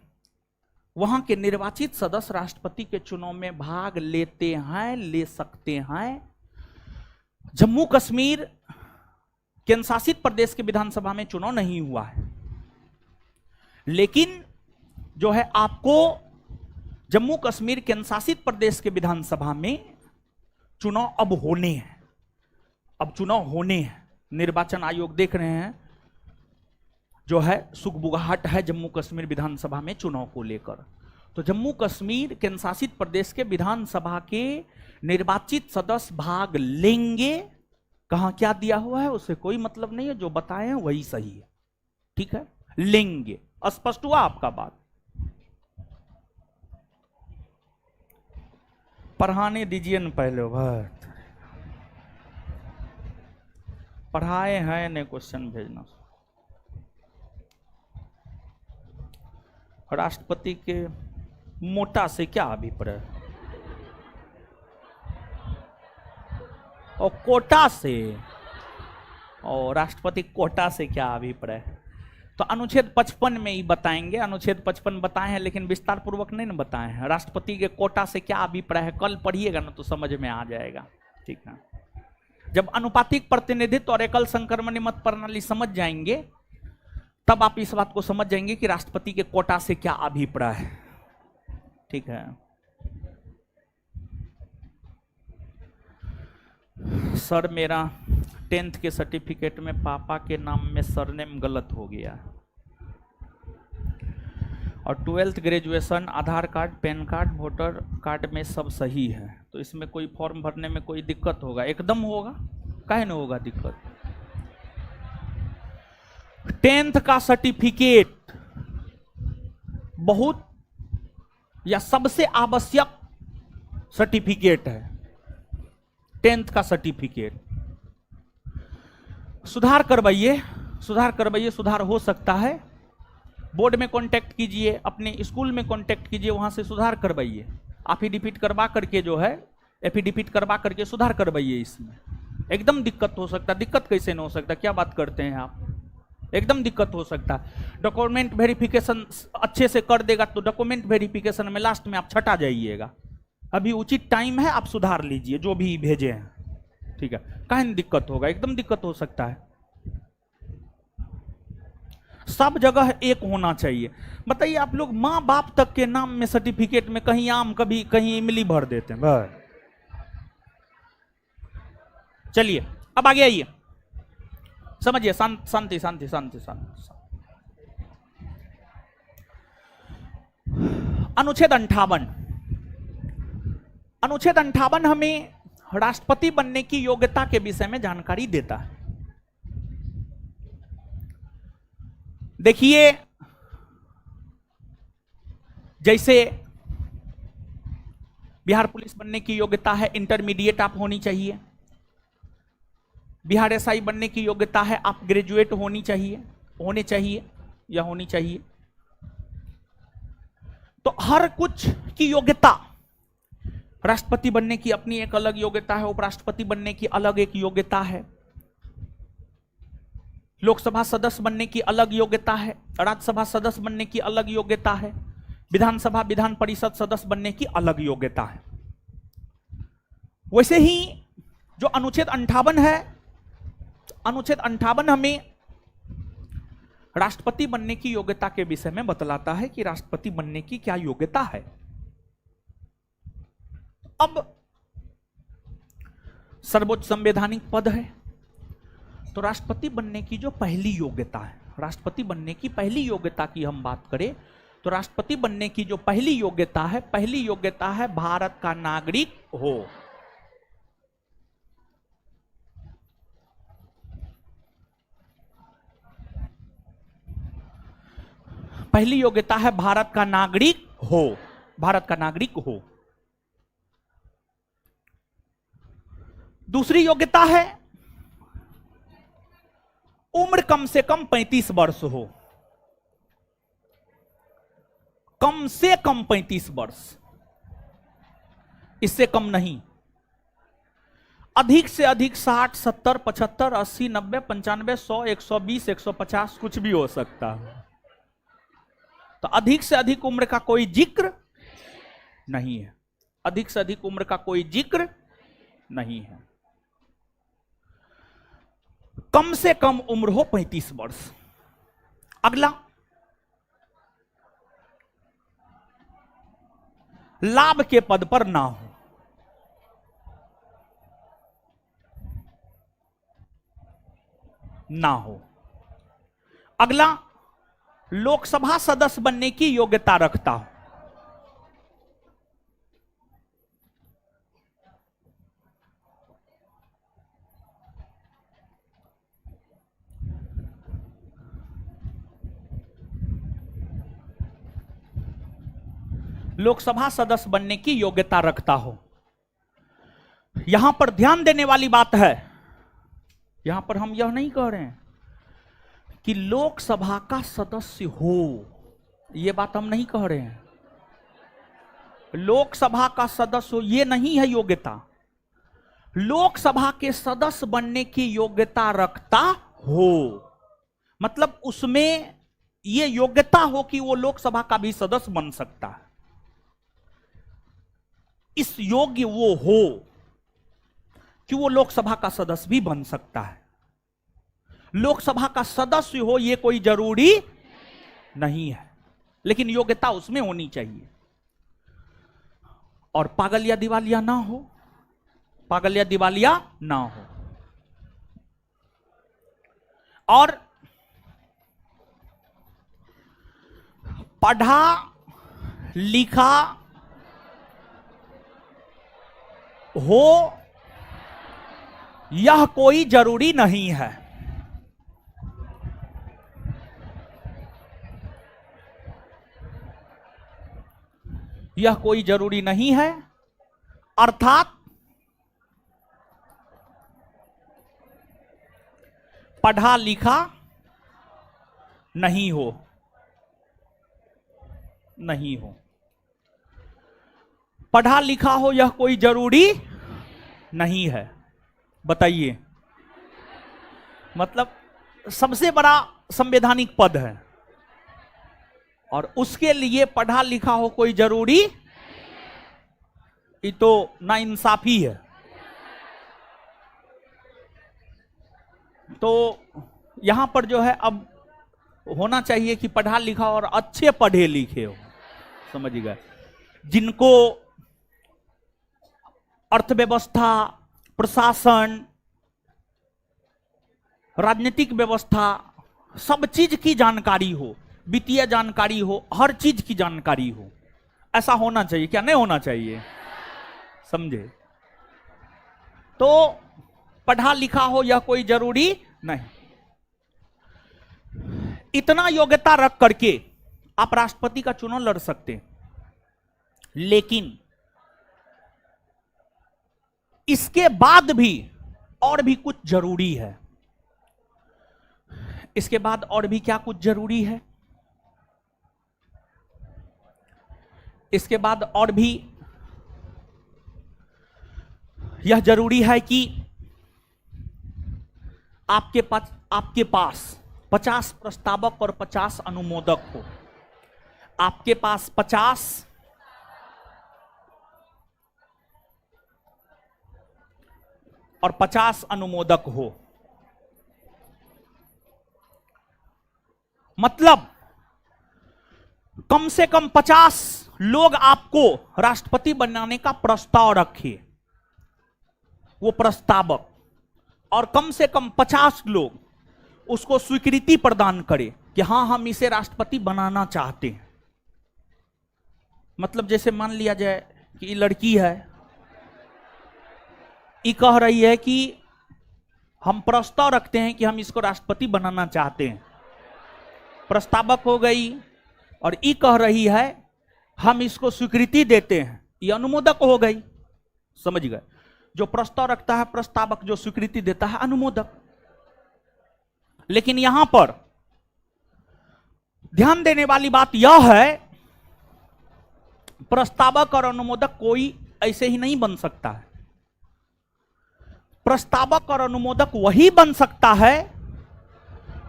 वहां के निर्वाचित सदस्य राष्ट्रपति के चुनाव में भाग लेते हैं, ले सकते हैं। जम्मू कश्मीर केंद्र शासित प्रदेश के विधानसभा में चुनाव नहीं हुआ है, लेकिन जो है आपको जम्मू कश्मीर केंद्र शासित प्रदेश के विधानसभा में चुनाव अब होने हैं। अब चुनाव होने हैं, निर्वाचन आयोग देख रहे हैं, जो है सुगबुगाहट है जम्मू कश्मीर विधानसभा में चुनाव को लेकर। तो जम्मू कश्मीर केंद्र शासित प्रदेश के विधानसभा के निर्वाचित सदस्य भाग लेंगे। कहां क्या दिया हुआ है उससे कोई मतलब नहीं है, जो बताए हैं वही सही है, ठीक है, लेंगे। स्पष्ट हुआ आपका बात? पढ़ाने दीजिए न पहले, बात पढ़ाए हैं ने क्वेश्चन भेजना। राष्ट्रपति के मोटा से क्या अभिप्राय और कोटा से, और राष्ट्रपति कोटा से क्या अभिप्राय? तो अनुच्छेद 55 में ही बताएंगे। अनुच्छेद 55 बताए हैं लेकिन विस्तार पूर्वक नहीं ना बताए हैं। राष्ट्रपति के कोटा से क्या अभिप्राय है कल पढ़िएगा ना तो समझ में आ जाएगा, ठीक है। जब अनुपातिक प्रतिनिधित्व और एकल संक्रमण मत प्रणाली समझ जाएंगे तब आप इस बात को समझ जाएंगे कि राष्ट्रपति के कोटा से क्या अभिप्राय है। ठीक है, सर मेरा 10th के सर्टिफिकेट में पापा के नाम में सरनेम गलत हो गया और 12th graduation, Aadhaar card, PAN card, voter card में सब सही है, तो इसमें कोई फॉर्म भरने में कोई दिक्कत होगा? एकदम होगा, काहे न होगा दिक्कत। 10th का सर्टिफिकेट बहुत या सबसे आवश्यक सर्टिफिकेट है। 10th का सर्टिफिकेट सुधार करवाइए, सुधार करवाइए, सुधार हो सकता है। बोर्ड में कांटेक्ट कीजिए, अपने स्कूल में कांटेक्ट कीजिए, वहां से सुधार करवाइए। एफिडेविट करवा करके जो है, एफिडेविट करवा करके सुधार करवाइए। इसमें एकदम दिक्कत हो सकता है। दिक्कत कैसे नहीं हो सकता, क्या बात करते हैं आप? एकदम दिक्कत हो सकता है। डॉक्यूमेंट वेरिफिकेशन अच्छे से कर देगा तो डॉक्यूमेंट वेरिफिकेशन में लास्ट में आप छटा जाइएगा। अभी उचित टाइम है, आप सुधार लीजिए जो भी भेजे हैं। ठीक है, काहे दिक्कत होगा? एकदम दिक्कत हो सकता है। सब जगह एक होना चाहिए। बताइए आप लोग, माँ बाप तक के नाम में सर्टिफिकेट में कहीं आम, कभी कहीं इमली भर देते हैं। बस चलिए अब आगे आइए, समझिए। शांति शांति शांति शांति। अनुच्छेद 58, अनुच्छेद 58 हमें राष्ट्रपति बनने की योग्यता के विषय में जानकारी देता है। देखिए, जैसे बिहार पुलिस बनने की योग्यता है, इंटरमीडिएट आप होनी चाहिए। बिहार एसआई बनने की योग्यता है, आप ग्रेजुएट होनी चाहिए, होने चाहिए या होनी चाहिए। तो हर कुछ की योग्यता, राष्ट्रपति बनने की अपनी एक अलग योग्यता है, उपराष्ट्रपति बनने की अलग एक योग्यता है, लोकसभा सदस्य बनने की अलग योग्यता है, राज्यसभा सदस्य बनने की अलग योग्यता है, विधानसभा विधान परिषद सदस्य बनने की अलग योग्यता है। वैसे ही जो अनुच्छेद 58 है, अनुच्छेद 58 हमें राष्ट्रपति बनने की योग्यता के विषय में बतलाता है कि राष्ट्रपति बनने की क्या योग्यता है। अब सर्वोच्च संवैधानिक पद है, तो राष्ट्रपति बनने की जो पहली योग्यता है, राष्ट्रपति बनने की पहली योग्यता की हम बात करें तो राष्ट्रपति बनने की जो पहली योग्यता है, पहली योग्यता है भारत का नागरिक हो। पहली योग्यता है भारत का नागरिक हो, भारत का नागरिक हो। दूसरी योग्यता है उम्र कम से कम 35 वर्ष हो, कम से कम 35 वर्ष, इससे कम नहीं। अधिक से अधिक 60, 70, 75, 80, 90, 95, 100, 120, 150 कुछ भी हो सकता है। तो अधिक से अधिक उम्र का कोई जिक्र नहीं है, अधिक से अधिक उम्र का कोई जिक्र नहीं है। कम से कम उम्र हो 35 वर्ष। अगला, लाभ के पद पर ना हो, ना हो। अगला, लोकसभा सदस्य बनने की योग्यता रखता हो। लोकसभा सदस्य बनने की योग्यता रखता हो। यहां पर ध्यान देने वाली बात है, यहां पर हम यह नहीं कह रहे हैं कि लोकसभा का सदस्य हो, यह बात हम नहीं कह रहे हैं। लोकसभा का सदस्य हो यह नहीं है योग्यता, लोकसभा के सदस्य बनने की योग्यता रखता हो, मतलब उसमें यह योग्यता हो कि वो लोकसभा का भी सदस्य बन सकता है। इस योग्य वो हो कि वो लोकसभा का सदस्य भी बन सकता है। लोकसभा का सदस्य हो ये कोई जरूरी नहीं है, लेकिन योग्यता उसमें होनी चाहिए। और पागल या दिवालिया ना हो, पागल या दिवालिया ना हो। और पढ़ा लिखा हो यह कोई जरूरी नहीं है। यह कोई जरूरी नहीं है, अर्थात पढ़ा लिखा नहीं हो, नहीं हो। पढ़ा लिखा हो यह कोई जरूरी नहीं है। बताइए, मतलब सबसे बड़ा संवैधानिक पद है और उसके लिए पढ़ा लिखा हो कोई जरूरी, ये तो नाइंसाफी है। तो यहां पर जो है अब होना चाहिए कि पढ़ा लिखा और अच्छे पढ़े लिखे हो, समझ गए, जिनको अर्थव्यवस्था, प्रशासन, राजनीतिक व्यवस्था, सब चीज की जानकारी हो, वित्तीय जानकारी हो, हर चीज की जानकारी हो। ऐसा होना चाहिए, क्या नहीं होना चाहिए? समझे? तो पढ़ा लिखा हो यह कोई जरूरी नहीं। इतना योग्यता रख करके आप राष्ट्रपति का चुनाव लड़ सकते हैं, लेकिन इसके बाद भी और भी कुछ जरूरी है। इसके बाद और भी क्या कुछ जरूरी है? इसके बाद और भी यह जरूरी है कि आपके पास 50 प्रस्तावक और 50 अनुमोदक हो। आपके पास 50 और 50 अनुमोदक हो, मतलब कम से कम 50 लोग आपको राष्ट्रपति बनाने का प्रस्ताव रखे, वो प्रस्तावक, और कम से कम 50 लोग उसको स्वीकृति प्रदान करें कि हां हम इसे राष्ट्रपति बनाना चाहते हैं। मतलब जैसे मान लिया जाए कि ये लड़की है, ये कह रही है कि हम प्रस्ताव रखते हैं कि हम इसको राष्ट्रपति बनाना चाहते हैं, प्रस्तावक हो गई, और ये कह रही है हम इसको स्वीकृति देते हैं, ये अनुमोदक हो गई। समझ गए? जो प्रस्ताव रखता है प्रस्तावक, जो स्वीकृति देता है अनुमोदक। लेकिन यहां पर ध्यान देने वाली बात यह है, प्रस्तावक और अनुमोदक कोई ऐसे ही नहीं बन सकता है। प्रस्तावक और अनुमोदक वही बन सकता है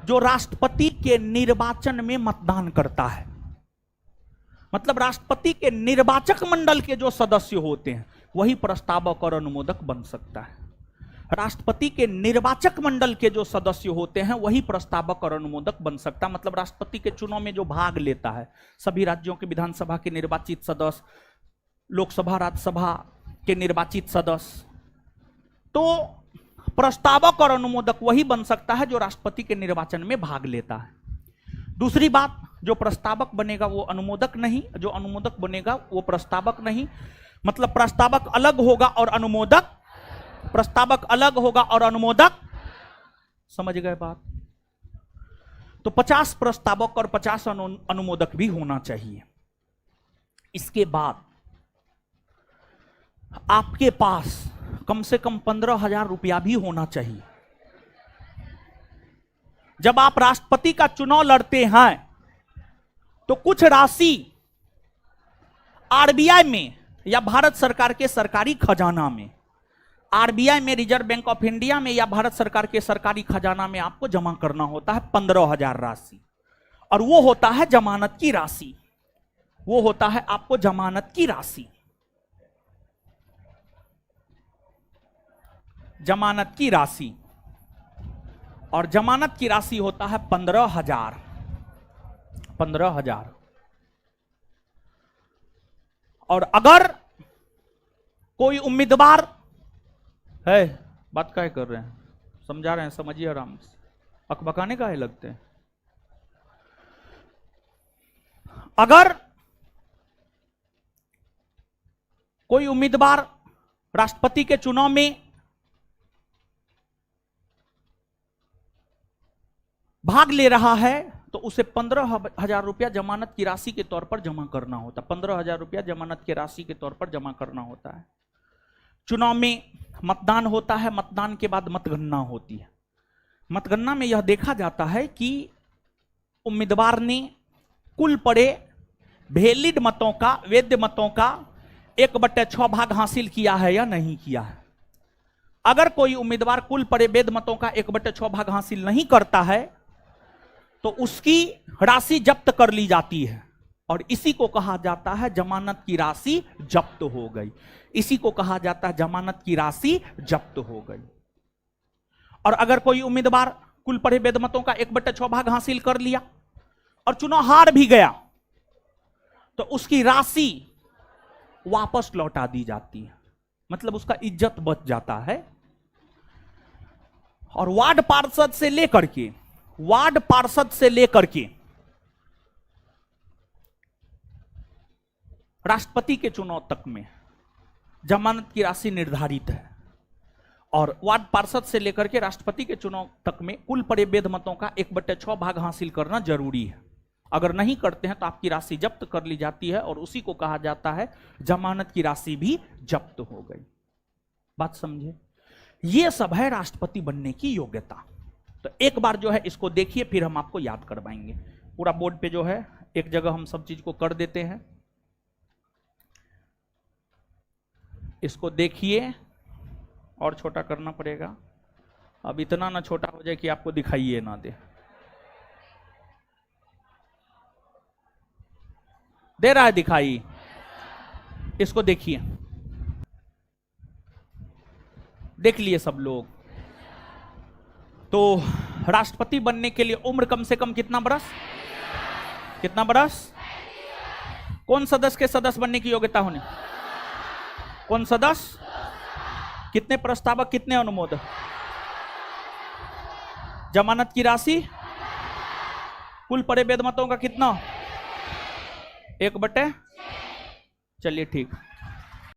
जो राष्ट्रपति के निर्वाचन में मतदान करता है। मतलब राष्ट्रपति के निर्वाचक मंडल के जो सदस्य होते हैं वही प्रस्तावक और अनुमोदक बन सकता है। राष्ट्रपति के निर्वाचक मंडल के जो सदस्य होते हैं वही प्रस्तावक और अनुमोदक बन सकता है। मतलब राष्ट्रपति के चुनाव में जो भाग लेता है, सभी राज्यों के विधानसभा के निर्वाचित सदस्य, लोकसभा, राज्यसभा के निर्वाचित सदस्य, तो प्रस्तावक और अनुमोदक वही बन सकता है जो राष्ट्रपति के निर्वाचन में भाग लेता है। दूसरी बात, जो प्रस्तावक बनेगा वो अनुमोदक नहीं, जो अनुमोदक बनेगा वो प्रस्तावक नहीं। मतलब प्रस्तावक अलग होगा और अनुमोदक, प्रस्तावक अलग होगा और अनुमोदक। समझ गए बात? तो 50 प्रस्तावक और 50 अनुमोदक भी होना चाहिए। इसके बाद आपके पास कम से कम 15,000 रुपया भी होना चाहिए। जब आप राष्ट्रपति का चुनाव लड़ते हैं तो कुछ राशि आरबीआई में या भारत सरकार के सरकारी खजाना में, आरबीआई में, रिजर्व बैंक ऑफ इंडिया में या भारत सरकार के सरकारी खजाना में आपको जमा करना होता है 15,000 राशि, और वो होता है जमानत की राशि। वो होता है आपको जमानत की राशि, जमानत की राशि। और जमानत की राशि होता है 15,000। 15,000। और अगर कोई उम्मीदवार है, बात क्या कर रहे हैं, समझा रहे हैं, समझिए आराम से, अकबकाने का है लगते हैं। अगर कोई उम्मीदवार राष्ट्रपति के चुनाव में भाग ले रहा है तो उसे 15,000 रुपया जमानत की राशि के तौर पर जमा करना होता है। 15,000 रुपया जमानत की राशि के तौर पर जमा करना होता है। चुनाव में मतदान होता है, मतदान के बाद मतगणना होती है। मतगणना में यह देखा जाता है कि उम्मीदवार ने कुल पड़े वैलिड मतों का, वैध मतों का 1/6 भाग हासिल किया है या नहीं किया है। अगर कोई उम्मीदवार कुल पड़े वैध मतों का 1/6 भाग हासिल नहीं करता है तो उसकी राशि जब्त कर ली जाती है और इसी को कहा जाता है जमानत की राशि जब्त हो गई। इसी को कहा जाता है जमानत की राशि जब्त हो गई। और अगर कोई उम्मीदवार कुल पड़े वैध मतों का 1/6 भाग हासिल कर लिया और चुनाव हार भी गया तो उसकी राशि वापस लौटा दी जाती है, मतलब उसका इज्जत बच जाता है। और वार्ड पार्षद से लेकर के राष्ट्रपति के चुनाव तक में जमानत की राशि निर्धारित है। और वार्ड पार्षद से लेकर के राष्ट्रपति के चुनाव तक में कुल पड़े वैध मतों का 1/6 भाग हासिल करना जरूरी है। अगर नहीं करते हैं तो आपकी राशि जब्त कर ली जाती है और उसी को कहा जाता है जमानत की राशि भी जब्त हो गई। बात समझे? यह सब है राष्ट्रपति बनने की योग्यता। तो एक बार जो है इसको देखिए, फिर हम आपको याद करवाएंगे। पूरा बोर्ड पे जो है एक जगह हम सब चीज को कर देते हैं। इसको देखिए, और छोटा करना पड़ेगा। अब इतना ना छोटा हो जाए कि आपको दिखाइए ना दे रहा है दिखाई। इसको देखिए, देख लिए सब लोग। तो राष्ट्रपति बनने के लिए उम्र कम से कम कितना बरस? कितना बरस? कौन सदस्य के सदस्य बनने की योग्यता होने? कौन सदस्य? कितने प्रस्तावक, कितने अनुमोदक? जमानत की राशि कुल पड़े वैध मतों का कितना? 1/, चलिए ठीक।